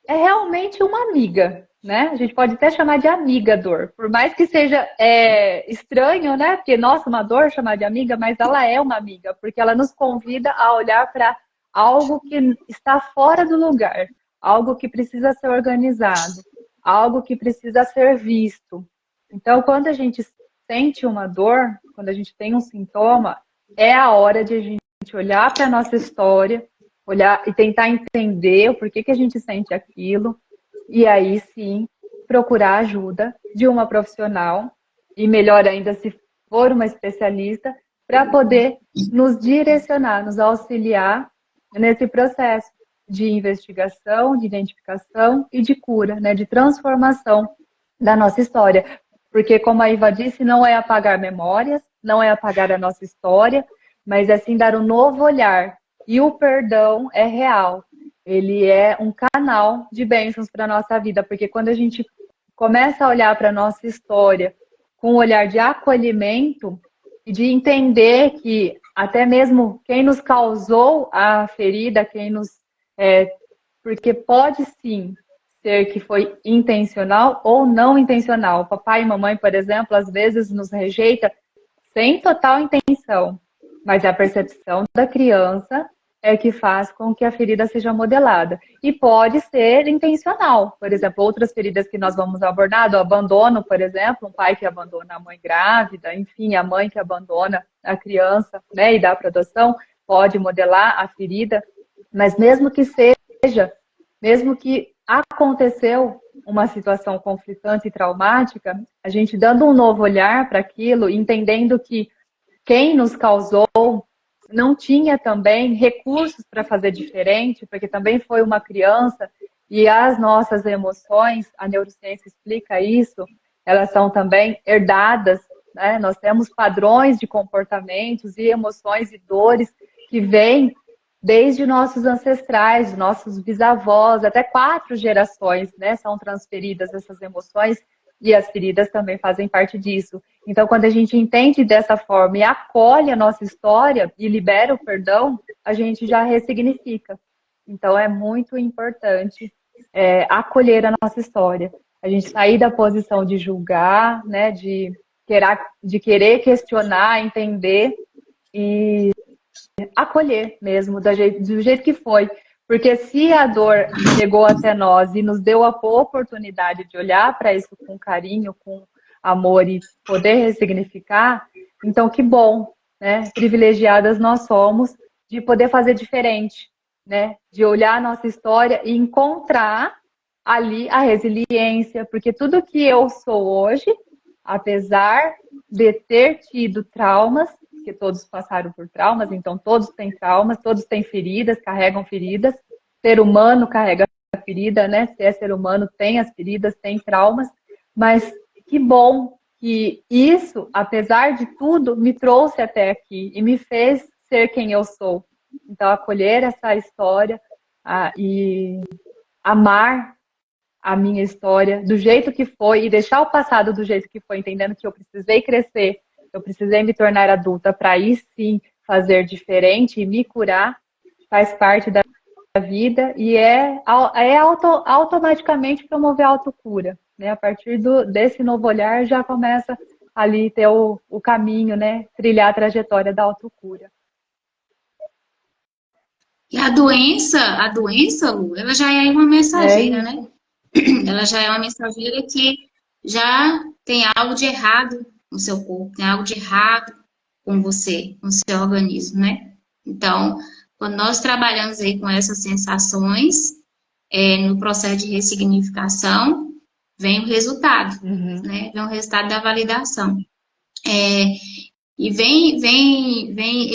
é realmente uma amiga, né? A gente pode até chamar de amiga dor, por mais que seja estranho, né? Porque, nossa, uma dor chamar de amiga, mas ela é uma amiga, porque ela nos convida a olhar para algo que está fora do lugar, algo que precisa ser organizado, algo que precisa ser visto. Então, quando a gente sente uma dor, quando a gente tem um sintoma, é a hora de a gente olhar para a nossa história, olhar e tentar entender o porquê que a gente sente aquilo, e aí sim procurar ajuda de uma profissional, e melhor ainda se for uma especialista, para poder nos direcionar, nos auxiliar nesse processo de investigação, de identificação e de cura, né, de transformação da nossa história. Porque, como a Iva disse, não é apagar memórias, não é apagar a nossa história, mas é sim dar um novo olhar. E o perdão é real. Ele é um canal de bênçãos para a nossa vida, porque quando a gente começa a olhar para a nossa história com um olhar de acolhimento e de entender que até mesmo quem nos causou a ferida, quem nos. Porque pode sim ser que foi intencional ou não intencional. Papai e mamãe, por exemplo, às vezes nos rejeita sem total intenção, mas a percepção da criança é que faz com que a ferida seja modelada. E pode ser intencional. Por exemplo, outras feridas que nós vamos abordar, do abandono, por exemplo, um pai que abandona a mãe grávida, enfim, a mãe que abandona a criança, né, e dá para adoção, pode modelar a ferida. Mas mesmo que seja, mesmo que aconteceu uma situação conflitante e traumática, a gente dando um novo olhar para aquilo, entendendo que quem nos causou não tinha também recursos para fazer diferente, porque também foi uma criança e as nossas emoções, a neurociência explica isso, elas são também herdadas, né? Nós temos padrões de comportamentos e emoções e dores que vêm desde nossos ancestrais, nossos bisavós, até 4 gerações, né? São transferidas essas emoções e as feridas também fazem parte disso. Então, quando a gente entende dessa forma e acolhe a nossa história e libera o perdão, a gente já ressignifica. Então, é muito importante acolher a nossa história. A gente sair da posição de julgar, né, de querer questionar, entender e acolher mesmo, do jeito que foi. Porque se a dor chegou até nós e nos deu a oportunidade de olhar para isso com carinho, com amor e poder ressignificar, então que bom, né? Privilegiadas nós somos de poder fazer diferente, né? De olhar a nossa história e encontrar ali a resiliência, porque tudo que eu sou hoje, apesar de ter tido traumas, que todos passaram por traumas, então todos têm traumas, todos têm feridas, carregam feridas. Ser humano carrega ferida, né? Se é ser humano, tem as feridas, tem traumas. Mas que bom que isso, apesar de tudo, me trouxe até aqui e me fez ser quem eu sou. Então, acolher essa história e amar a minha história do jeito que foi e deixar o passado do jeito que foi, entendendo que eu precisei crescer, eu precisei me tornar adulta para aí sim fazer diferente e me curar, faz parte da vida e automaticamente promover a autocura, né? A partir desse novo olhar já começa ali ter o caminho, né? Trilhar a trajetória da autocura. E a doença, Lu, ela já é uma mensageira, né? Ela já é uma mensageira que já tem algo de errado no seu corpo, tem algo de errado com você, com o seu organismo, né? Então, quando nós trabalhamos aí com essas sensações, no processo de ressignificação, vem o resultado, né? Vem o resultado da validação. E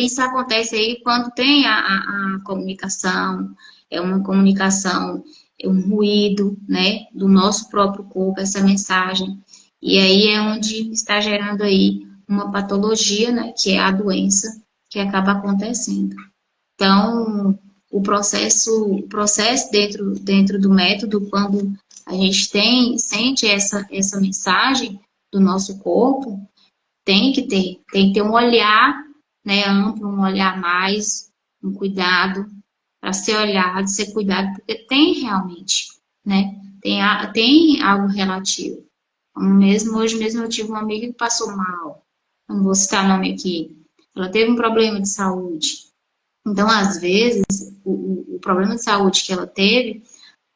isso acontece aí quando tem a comunicação, é uma comunicação, é um ruído, né, do nosso próprio corpo, essa mensagem. E aí é onde está gerando aí uma patologia, né, que é a doença que acaba acontecendo. Então, o processo dentro do método, quando a gente sente essa mensagem do nosso corpo, tem que ter um olhar, né, amplo, um olhar mais, um cuidado para ser olhado, ser cuidado, porque tem realmente, né, tem algo relativo. Hoje mesmo eu tive uma amiga que passou mal, não vou citar o nome aqui, ela teve um problema de saúde. Então, às vezes, o problema de saúde que ela teve,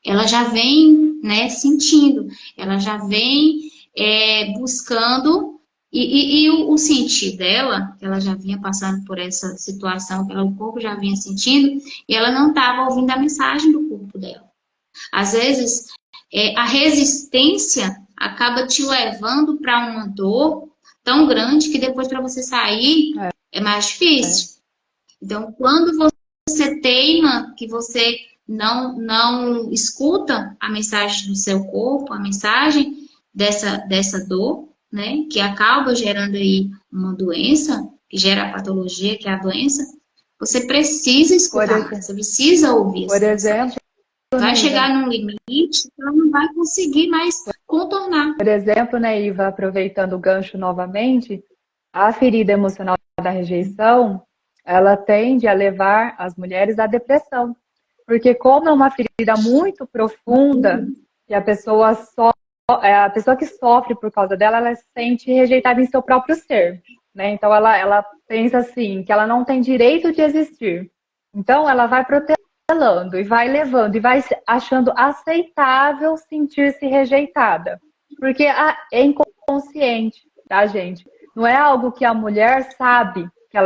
ela já vem, né, sentindo, ela já vem buscando, e o sentir dela, ela já vinha passando por essa situação, que o corpo já vinha sentindo, e ela não estava ouvindo a mensagem do corpo dela. Às vezes, a resistência acaba te levando para uma dor tão grande que depois para você sair é mais difícil. Então, quando você teima, que você não escuta a mensagem do seu corpo, a mensagem dessa dor, né, que acaba gerando aí uma doença, que gera a patologia, que é a doença, você precisa escutar, você precisa ouvir. Por exemplo, vai chegar num limite, ela não vai conseguir mais contornar. Por exemplo, né, Iva, aproveitando o gancho novamente, a ferida emocional da rejeição, ela tende a levar as mulheres à depressão. Porque como é uma ferida muito profunda, e a pessoa que sofre por causa dela, ela se sente rejeitada em seu próprio ser. Né? Então ela pensa assim, que ela não tem direito de existir. Então ela vai protelando e vai levando e vai achando aceitável sentir-se rejeitada. Porque é inconsciente, tá, gente? Não é algo que a mulher sabe que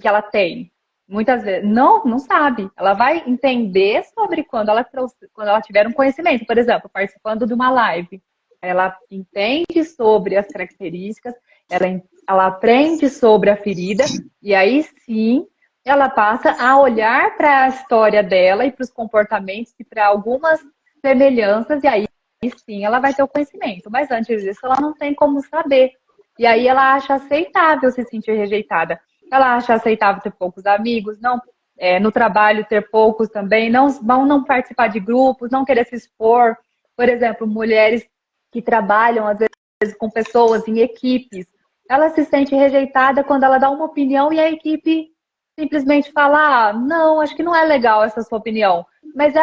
ela tem. Muitas vezes, não sabe. Ela vai entender sobre quando ela tiver um conhecimento. Por exemplo, participando de uma live. Ela entende sobre as características, ela aprende sobre a ferida, e aí sim ela passa a olhar para a história dela e para os comportamentos e para algumas semelhanças, e aí sim ela vai ter o conhecimento. Mas antes disso, ela não tem como saber. E aí ela acha aceitável se sentir rejeitada. Ela acha aceitável ter poucos amigos, não, no trabalho ter poucos também, não participar de grupos, não querer se expor. Por exemplo, mulheres que trabalham, às vezes, com pessoas em equipes, ela se sente rejeitada quando ela dá uma opinião e a equipe simplesmente fala, não, acho que não é legal essa sua opinião. Mas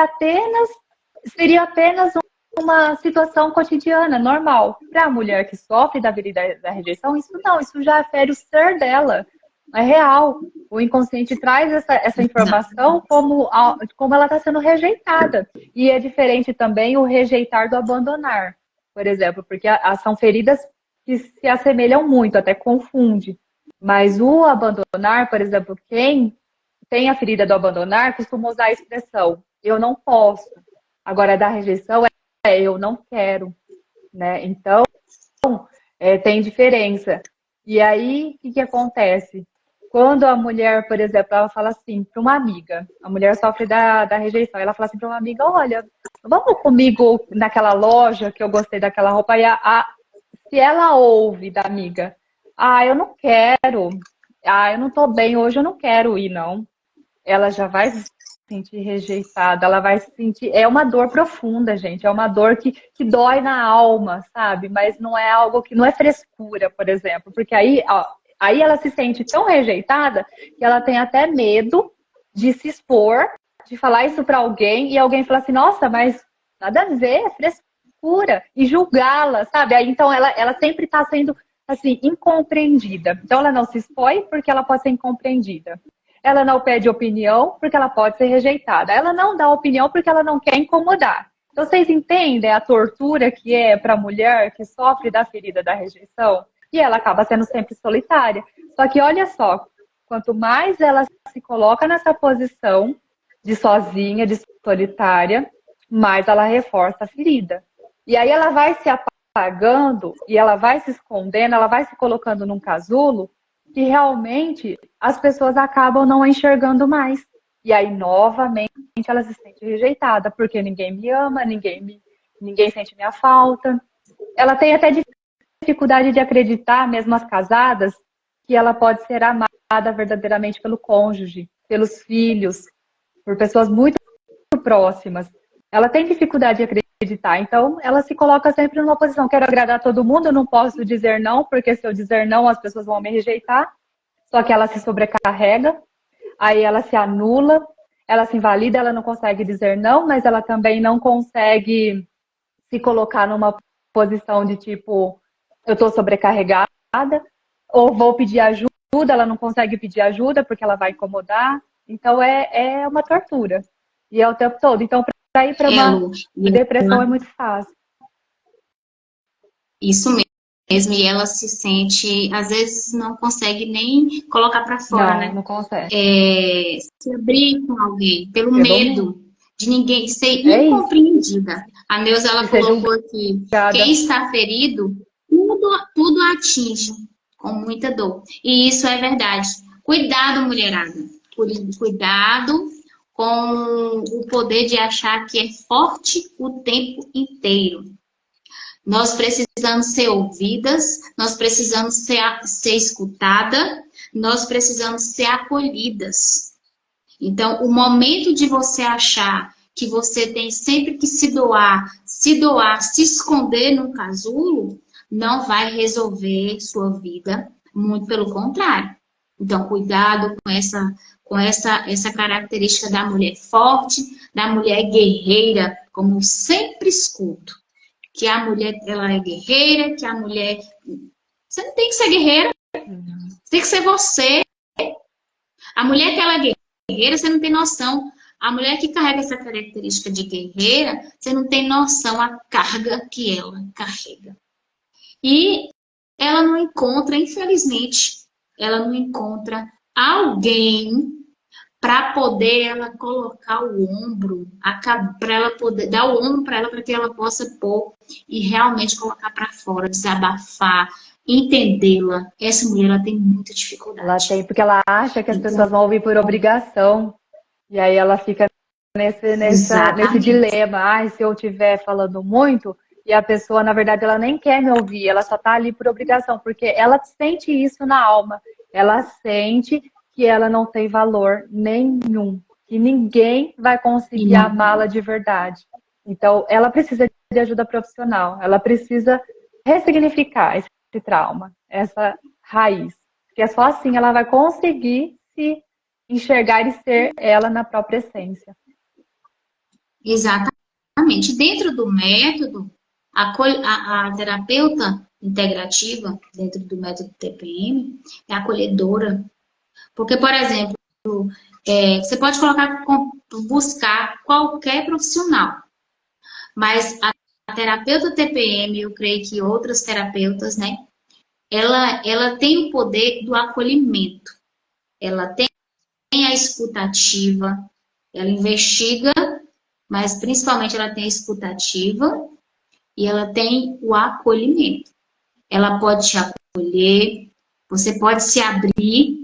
seria apenas uma situação cotidiana, normal. Para a mulher que sofre da da rejeição, isso já fere o ser dela. É real. O inconsciente traz essa informação como ela está sendo rejeitada. E é diferente também o rejeitar do abandonar, por exemplo, porque são feridas que se assemelham muito, até confunde. Mas o abandonar, por exemplo, quem tem a ferida do abandonar costuma usar a expressão eu não posso. Agora, da rejeição eu não quero. Né? Então, tem diferença. E aí, o que acontece? Quando a mulher, por exemplo, ela fala assim para uma amiga, a mulher sofre da rejeição, ela fala assim para uma amiga, olha, vamos comigo naquela loja que eu gostei daquela roupa, e se ela ouve da amiga, eu não quero, eu não tô bem hoje, eu não quero ir, não. ela já vai se sentir rejeitada, ela vai se sentir. É uma dor profunda, gente. É uma dor que dói na alma, sabe? Mas não é algo que não é frescura, por exemplo. Porque aí, ó, aí ela se sente tão rejeitada que ela tem até medo de se expor, de falar isso para alguém, e alguém falar assim, nossa, mas nada a ver, é frescura, e julgá-la, sabe? Aí então ela sempre está sendo assim, incompreendida. Então ela não se expõe porque ela pode ser incompreendida. Ela não pede opinião porque ela pode ser rejeitada. Ela não dá opinião porque ela não quer incomodar. Então, vocês entendem a tortura que é para a mulher que sofre da ferida da rejeição? E ela acaba sendo sempre solitária. Só que olha só, quanto mais ela se coloca nessa posição de sozinha, de solitária, mais ela reforça a ferida. E aí ela vai se apagando e ela vai se escondendo, ela vai se colocando num casulo que realmente as pessoas acabam não a enxergando mais. E aí, novamente, ela se sente rejeitada, porque ninguém me ama, ninguém sente minha falta. Ela tem até dificuldade de acreditar, mesmo as casadas, que ela pode ser amada verdadeiramente pelo cônjuge, pelos filhos, por pessoas muito próximas. Ela tem dificuldade de acreditar, então ela se coloca sempre numa posição, quero agradar todo mundo, eu não posso dizer não, porque se eu dizer não, as pessoas vão me rejeitar. Só que ela se sobrecarrega, aí ela se anula, ela se invalida, ela não consegue dizer não, mas ela também não consegue se colocar numa posição de tipo, eu estou sobrecarregada, ou vou pedir ajuda, ela não consegue pedir ajuda porque ela vai incomodar. Então é uma tortura. E é o tempo todo. Então, para ir para uma Lu, depressão é muito fácil. isso mesmo, e ela se sente, às vezes não consegue nem colocar para fora, Não, né? não consegue. Se abrir com alguém, pelo Pelo menos. medo de ninguém ser É isso. incompreendida. A Neuza, ela De ser colocou aqui, quem julgada. está ferido, tudo atinge com muita dor. E isso é verdade. Cuidado, mulherada. Cuidado com o poder de achar que é forte o tempo inteiro. Nós precisamos ser ouvidas, nós precisamos ser escutada, nós precisamos ser acolhidas. Então, o momento de você achar que você tem sempre que se doar, se esconder num casulo, não vai resolver sua vida, muito pelo contrário. Então, cuidado com essa característica da mulher forte, da mulher guerreira, como eu sempre escuto. Que a mulher, ela é guerreira, que a mulher... Você não tem que ser guerreira, você tem que ser você. A mulher que ela é guerreira, você não tem noção. A mulher que carrega essa característica de guerreira, você não tem noção a carga que ela carrega. E ela não encontra, infelizmente, ela não encontra alguém para poder ela colocar o ombro, para ela poder dar o ombro para ela, para que ela possa pôr e realmente colocar para fora, desabafar, entendê-la. Essa mulher, ela tem muita dificuldade. Ela tem, porque ela acha que as pessoas vão ouvir por obrigação. E aí ela fica nesse dilema. Ai, se eu estiver falando muito, e a pessoa, na verdade, ela nem quer me ouvir, ela só está ali por obrigação, porque ela sente isso na alma. Ela sente que ela não tem valor nenhum, que ninguém vai conseguir amá-la de verdade. Então, ela precisa de ajuda profissional, ela precisa ressignificar esse trauma, essa raiz. Porque é só assim ela vai conseguir se enxergar e ser ela na própria essência. Exatamente. Dentro do método, a terapeuta integrativa, dentro do método TPM, é acolhedora. Porque, por exemplo, você pode buscar qualquer profissional, mas a terapeuta TPM, eu creio que outras terapeutas, né? Ela tem o poder do acolhimento. Ela tem a escutativa, ela investiga, mas principalmente ela tem a escutativa e ela tem o acolhimento. Ela pode te acolher, você pode se abrir,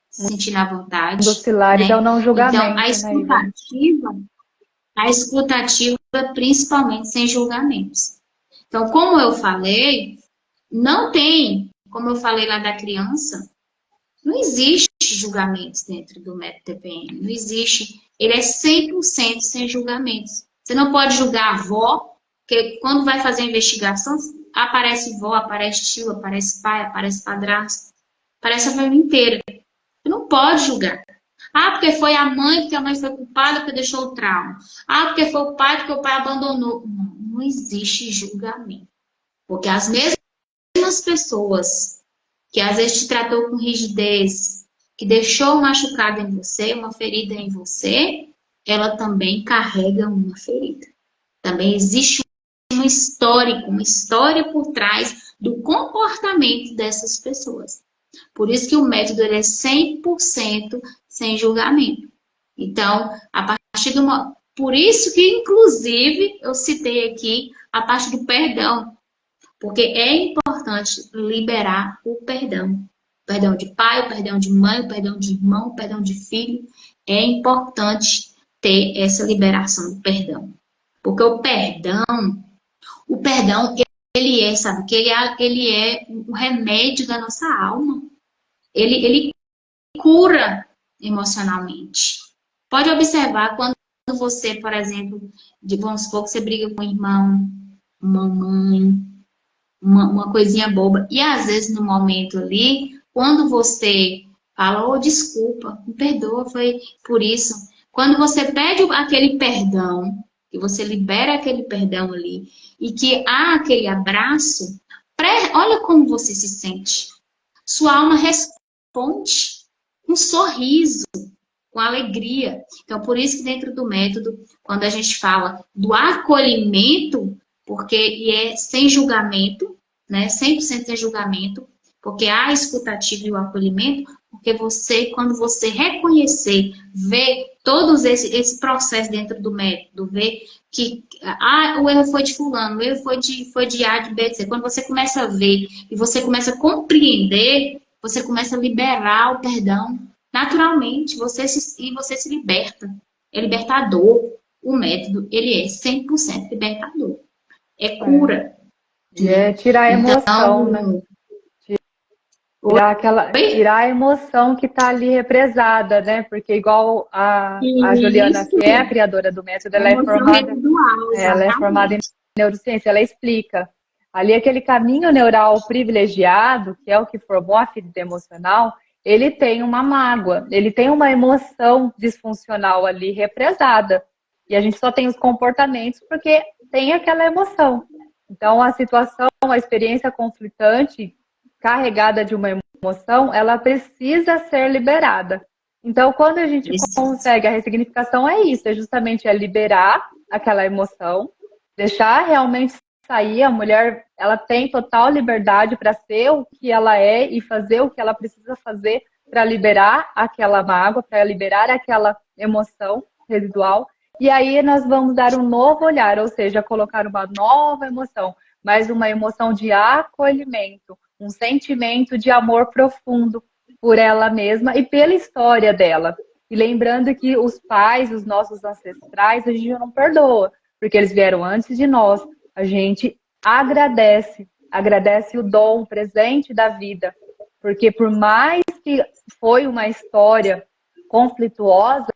se sentir na vontade. Dos pilares é o não julgamento. Então, a escutativa, principalmente sem julgamentos. Então, como eu falei, não tem, como eu falei lá da criança, não existe julgamentos dentro do método TPM, não existe. Ele é 100% sem julgamentos. Você não pode julgar a avó, porque quando vai fazer a investigação, aparece vó, aparece tio, aparece pai, aparece padrasto, aparece a família inteira. Você não pode julgar. Ah, porque foi a mãe, porque a mãe foi culpada, porque deixou o trauma. Ah, porque foi o pai, porque o pai abandonou. Não, não existe julgamento. Porque as mesmas pessoas que às vezes te tratou com rigidez, que deixou um machucado em você, uma ferida em você, ela também carrega uma ferida. Também existe uma história por trás do comportamento dessas pessoas. Por isso que o método ele é 100% sem julgamento. Então, a partir de uma... Por isso que, inclusive, eu citei aqui a parte do perdão. Porque é importante liberar o perdão. O perdão de pai, o perdão de mãe, o perdão de irmão, o perdão de filho. É importante ter essa liberação do perdão. Porque o perdão, ele é, sabe, que ele é o remédio da nossa alma. Ele cura emocionalmente. Pode observar quando você, por exemplo, vamos supor que você briga com um irmão, uma mãe, uma coisinha boba. E às vezes no momento ali, quando você fala, oh, desculpa, me perdoa, foi por isso. Quando você pede aquele perdão, e você libera aquele perdão ali, e que há aquele abraço, olha como você se sente. Sua alma responde com um sorriso, com alegria. Então, por isso que dentro do método, quando a gente fala do acolhimento, porque é sem julgamento, né? 100% sem julgamento, porque há a escutativa e o acolhimento, porque você, quando você reconhecer, ver todos esse processo dentro do método, ver que o erro foi de fulano, o erro foi de A, de B, de C. Quando você começa a ver e você começa a compreender, você começa a liberar o perdão. Naturalmente, você se liberta. É libertador. O método, ele é 100% libertador. É cura. E é tirar a emoção, né? Então, Tirar a emoção que está ali represada, né? Porque igual a Juliana, isso, que é a criadora do método, ela é formada em neurociência, ela explica. Ali aquele caminho neural privilegiado, que é o que formou a ferida emocional, ele tem uma mágoa, ele tem uma emoção disfuncional ali represada. E a gente só tem os comportamentos porque tem aquela emoção. Então, a situação, a experiência conflitante, carregada de uma emoção, ela precisa ser liberada. Então, quando a gente consegue a ressignificação, é isso, é justamente liberar aquela emoção, deixar realmente sair. A mulher, ela tem total liberdade para ser o que ela é e fazer o que ela precisa fazer para liberar aquela mágoa, para liberar aquela emoção residual. E aí nós vamos dar um novo olhar, ou seja, colocar uma nova emoção, mas uma emoção de acolhimento, um sentimento de amor profundo por ela mesma e pela história dela. E lembrando que os pais, os nossos ancestrais, a gente não perdoa, porque eles vieram antes de nós. A gente agradece o dom, o presente da vida, porque por mais que foi uma história conflituosa,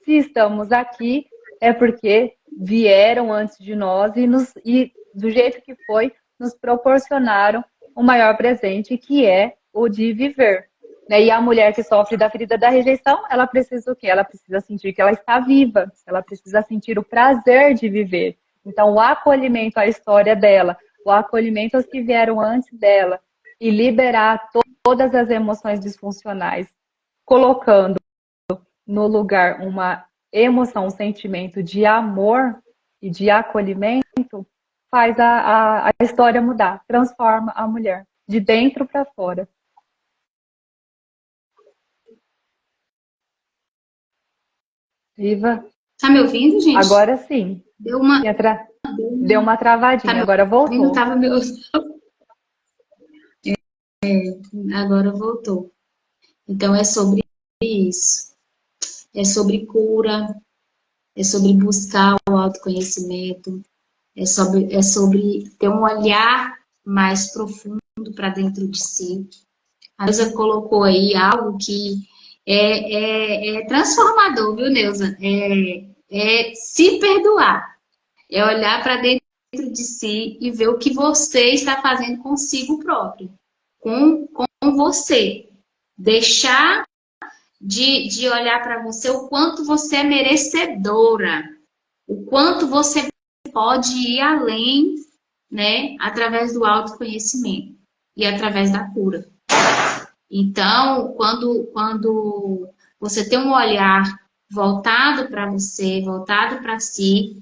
se estamos aqui, é porque vieram antes de nós e do jeito que foi, nos proporcionaram o maior presente, que é o de viver. E a mulher que sofre da ferida da rejeição, ela precisa o quê? Ela precisa sentir que ela está viva, ela precisa sentir o prazer de viver. Então, o acolhimento à história dela, o acolhimento aos que vieram antes dela, e liberar todas as emoções disfuncionais, colocando no lugar uma emoção, um sentimento de amor e de acolhimento, faz a história mudar, transforma a mulher de dentro para fora. Viva? Tá me ouvindo, gente? Agora sim. Deu uma travadinha, tá, agora voltou. Não tava me ouvindo. Agora voltou. Então é sobre isso. É sobre cura, é sobre buscar o autoconhecimento, é sobre ter um olhar mais profundo para dentro de si. A Luísa colocou aí algo que É transformador, viu, Neuza? É se perdoar. É olhar para dentro de si e ver o que você está fazendo consigo próprio, com você. Deixar de olhar para você o quanto você é merecedora, o quanto você pode ir além, né, através do autoconhecimento e através da cura. Então, quando você tem um olhar voltado para você, voltado para si,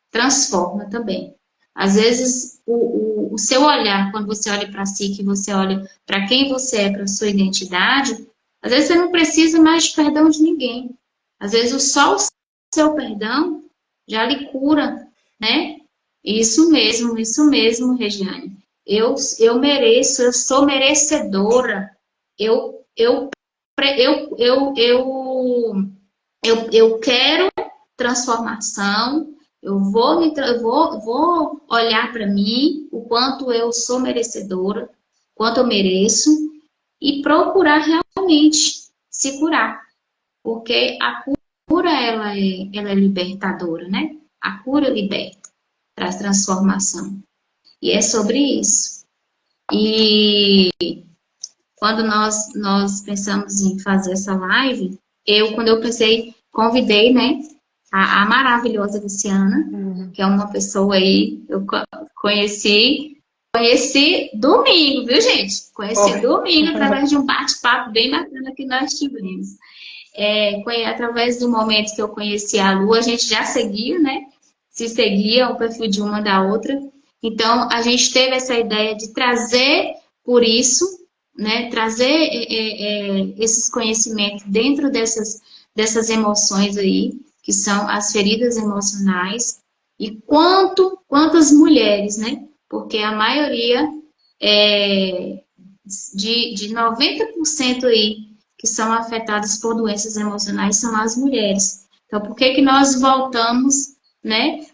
transforma também. Às vezes, o seu olhar, quando você olha para si, que você olha para quem você é, para sua identidade, às vezes você não precisa mais de perdão de ninguém. Às vezes, só o seu perdão já lhe cura, né? Isso mesmo, Regiane. Eu mereço, eu sou merecedora. Eu, eu, eu, eu, eu, eu quero transformação. Eu vou olhar para mim, o quanto eu sou merecedora, quanto eu mereço, e procurar realmente se curar. Porque a cura, ela é libertadora, né? A cura liberta, traz transformação. E é sobre isso. E quando nós pensamos em fazer essa live, quando eu pensei, convidei, né, a maravilhosa Luciana, que é uma pessoa aí, eu conheci domingo, viu, gente? Conheci domingo através de um bate-papo bem bacana que nós tivemos. Através do momento que eu conheci a Lu, a gente já seguia, né? Se seguia o perfil de uma da outra. Então, a gente teve essa ideia de trazer por isso, né? Trazer esses conhecimentos dentro dessas emoções aí, que são as feridas emocionais. E quantas mulheres, né? Porque a maioria de 90% aí que são afetadas por doenças emocionais são as mulheres. Então, por que nós voltamos, né?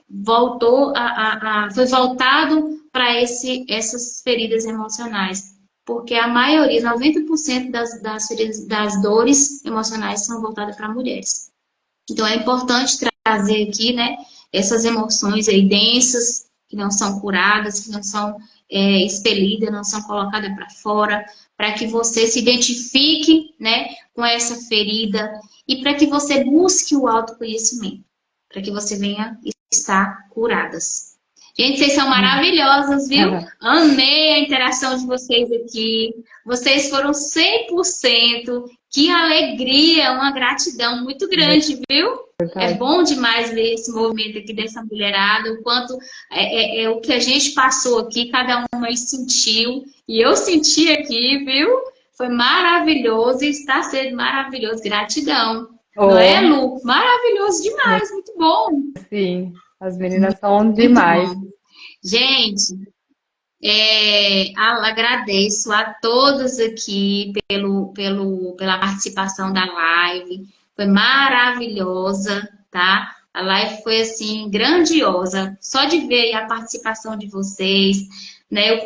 Foi voltado para essas feridas emocionais? Porque a maioria, 90% das dores emocionais são voltadas para mulheres. Então, é importante trazer aqui, né, essas emoções aí densas, que não são curadas, que não são expelidas, não são colocadas para fora, para que você se identifique, né, com essa ferida e para que você busque o autoconhecimento, para que você venha estar curadas. Gente, vocês são maravilhosas, viu? Amei a interação de vocês aqui. Vocês foram 100%. Que alegria, uma gratidão muito grande, viu? É bom demais ver esse movimento aqui dessa mulherada, o quanto o que a gente passou aqui, cada uma aí sentiu. E eu senti aqui, viu? Foi maravilhoso e está sendo maravilhoso. Gratidão. Não é, Lu? Maravilhoso demais, muito bom. Sim, as meninas são demais. Muito bom. Gente, agradeço a todos aqui pela participação da live. Foi maravilhosa, tá? A live foi, assim, grandiosa. Só de ver a participação de vocês, né?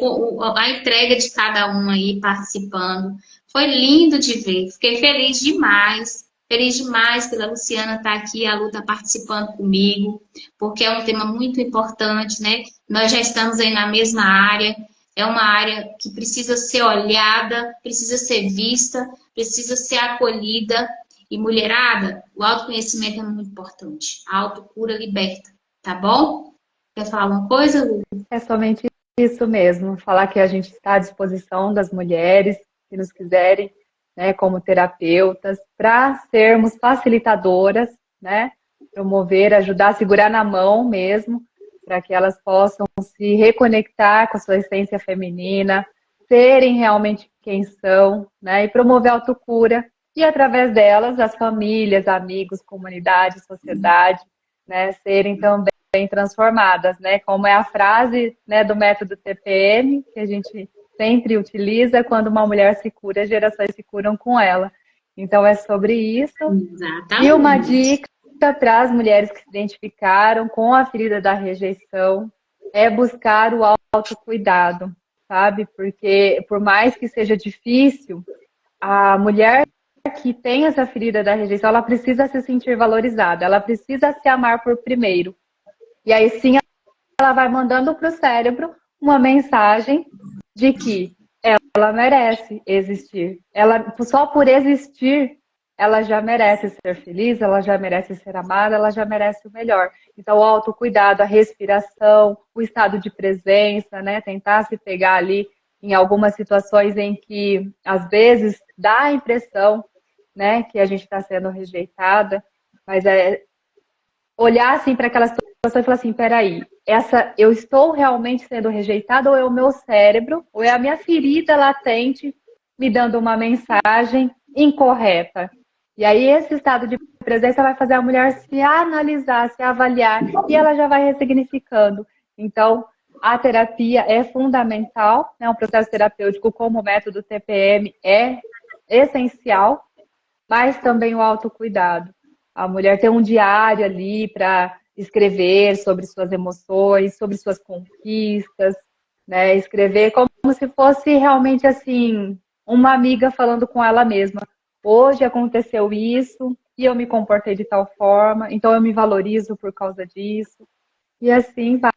A entrega de cada um aí participando. Foi lindo de ver. Fiquei feliz demais. Feliz demais pela Luciana estar aqui, a Lu está participando comigo, porque é um tema muito importante, né? Nós já estamos aí na mesma área, é uma área que precisa ser olhada, precisa ser vista, precisa ser acolhida. E, mulherada, o autoconhecimento é muito importante. A autocura liberta, tá bom? Quer falar uma coisa, Lu? É somente isso mesmo, falar que a gente está à disposição das mulheres que nos quiserem, né, como terapeutas, para sermos facilitadoras, né, promover, ajudar, segurar na mão mesmo, para que elas possam se reconectar com a sua essência feminina, serem realmente quem são, né, e promover a autocura, e através delas, as famílias, amigos, comunidade, sociedade, né, serem também transformadas, né, como é a frase, né, do método TPM, que a gente sempre utiliza: quando uma mulher se cura, as gerações se curam com ela. Então, é sobre isso. Exatamente. E uma dica para as mulheres que se identificaram com a ferida da rejeição é buscar o autocuidado, sabe? Porque, por mais que seja difícil, a mulher que tem essa ferida da rejeição, ela precisa se sentir valorizada, ela precisa se amar por primeiro. E aí sim ela vai mandando para o cérebro uma mensagem de que ela merece existir. Ela, só por existir, ela já merece ser feliz, ela já merece ser amada, ela já merece o melhor. Então, o autocuidado, a respiração, o estado de presença, né? Tentar se pegar ali em algumas situações em que, às vezes, dá a impressão, né, que a gente está sendo rejeitada, mas é olhar assim para aquela situação e falar assim, peraí, eu estou realmente sendo rejeitada ou é o meu cérebro, ou é a minha ferida latente me dando uma mensagem incorreta? E aí esse estado de presença vai fazer a mulher se analisar, se avaliar, e ela já vai ressignificando. Então, a terapia é fundamental, né? Um processo terapêutico como o método TPM é essencial, mas também o autocuidado. A mulher tem um diário ali para escrever sobre suas emoções, sobre suas conquistas, né? Escrever como se fosse realmente assim, uma amiga falando com ela mesma. Hoje aconteceu isso e eu me comportei de tal forma, então eu me valorizo por causa disso. E assim vai.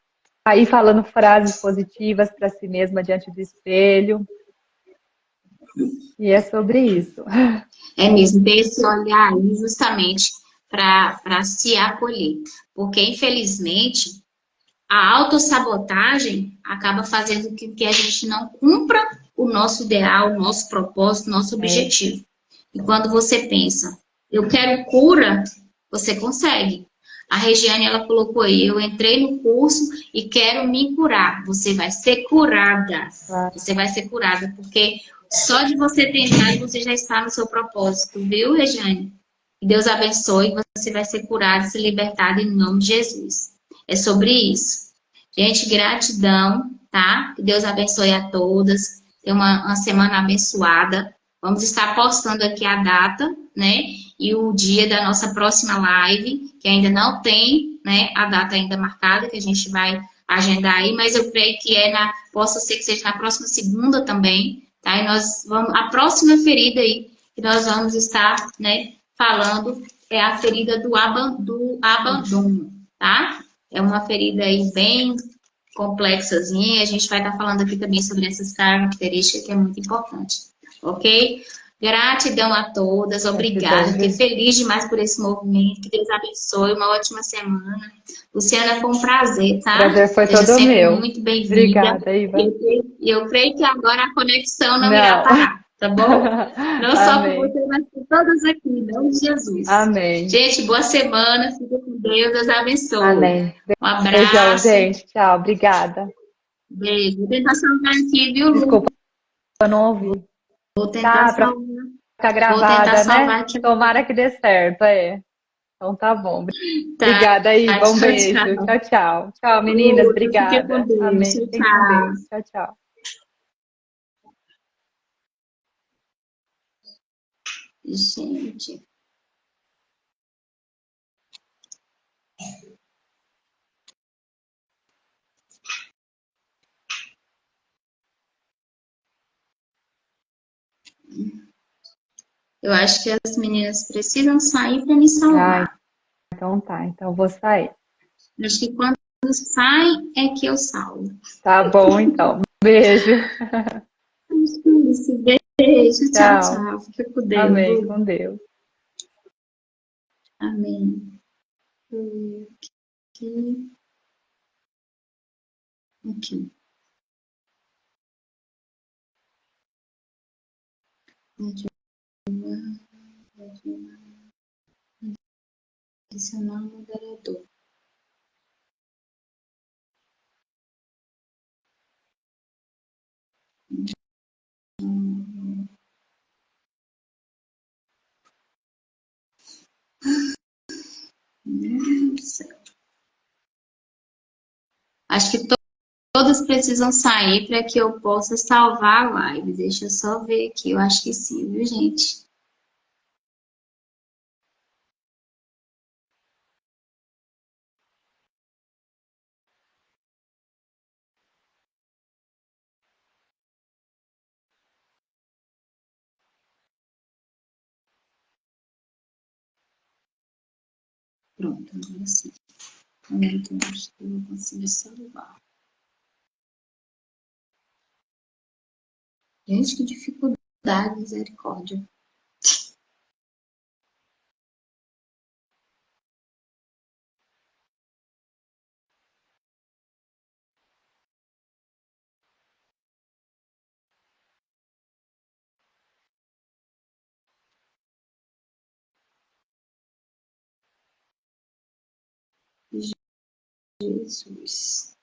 Aí falando frases positivas para si mesma diante do espelho. E é sobre isso. É mesmo, ter esse olhar aí justamente para se acolher. Porque, infelizmente, a autossabotagem acaba fazendo com que a gente não cumpra o nosso ideal, o nosso propósito, o nosso É, objetivo. E quando você pensa, eu quero cura, você consegue. A Regiane, ela colocou aí, eu entrei no curso e quero me curar. Você vai ser curada. claro. Você vai ser curada, porque só de você tentar, você já está no seu propósito, viu, Regiane? Que Deus abençoe, você vai ser curada, se libertada em nome de Jesus. É sobre isso. Gente, gratidão, tá? Que Deus abençoe a todas. Tenha uma semana abençoada. Vamos estar postando aqui a data, né? E o dia da nossa próxima live, que ainda não tem, né? A data ainda marcada, que a gente vai agendar aí, mas eu creio que possa ser que seja na próxima segunda também, tá? E nós vamos, a próxima ferida aí que nós vamos estar, né, falando é a ferida do abandono, tá? É uma ferida aí bem complexazinha. A gente vai estar falando aqui também sobre essas características que é muito importante, ok? Gratidão a todas, Gratidão, obrigada. Fiquei viu? feliz demais por esse movimento. Que Deus abençoe. Uma ótima semana. Luciana, foi um prazer, tá? Prazer foi Seja todo sempre meu. muito bem-vinda. Obrigada, E Iva. eu creio que agora a conexão não irá Não. parar, tá bom? Não só por Amém. você, mas por todos aqui, em nome de Jesus. Amém. Gente, boa semana. Fica com Deus. Deus abençoe. Amém. Um Beijão, abraço. gente. Tchau. Obrigada. Beijo. Vou tentar salvar aqui, viu, Lu? Desculpa, eu não ouvi. Vou tentar Tá, pra salvar. ficar Vou tentar gravada, salvar né? aqui. Tomara que dê certo, é. Então tá bom. Tá. Obrigada, Iva. Um Tchau, beijo. tchau. Tchau, tchau. Tchau, meninas. Outra. Fica com Obrigada. Deus. Amém. Tchau, Fiquem com Deus. tchau. Tchau, tchau. Gente. Eu acho que as meninas precisam sair para me Ah, salvar. então tá. Então vou sair. Eu acho que quando sai é que eu salvo. Tá bom, então. Beijo. Acho que é isso. Beijo. Tchau, Tchau. tchau. Fica com Deus. Amém. Lu. Com Deus. Amém. Aqui. Aqui. Adicionar moderador. Acho que todas precisam sair para que eu possa salvar a live. Deixa eu só ver aqui. Eu acho que sim, viu, gente? Pronto, agora sim. Então, acho que eu vou conseguir salvar. Gente, que dificuldade, misericórdia. Jesus.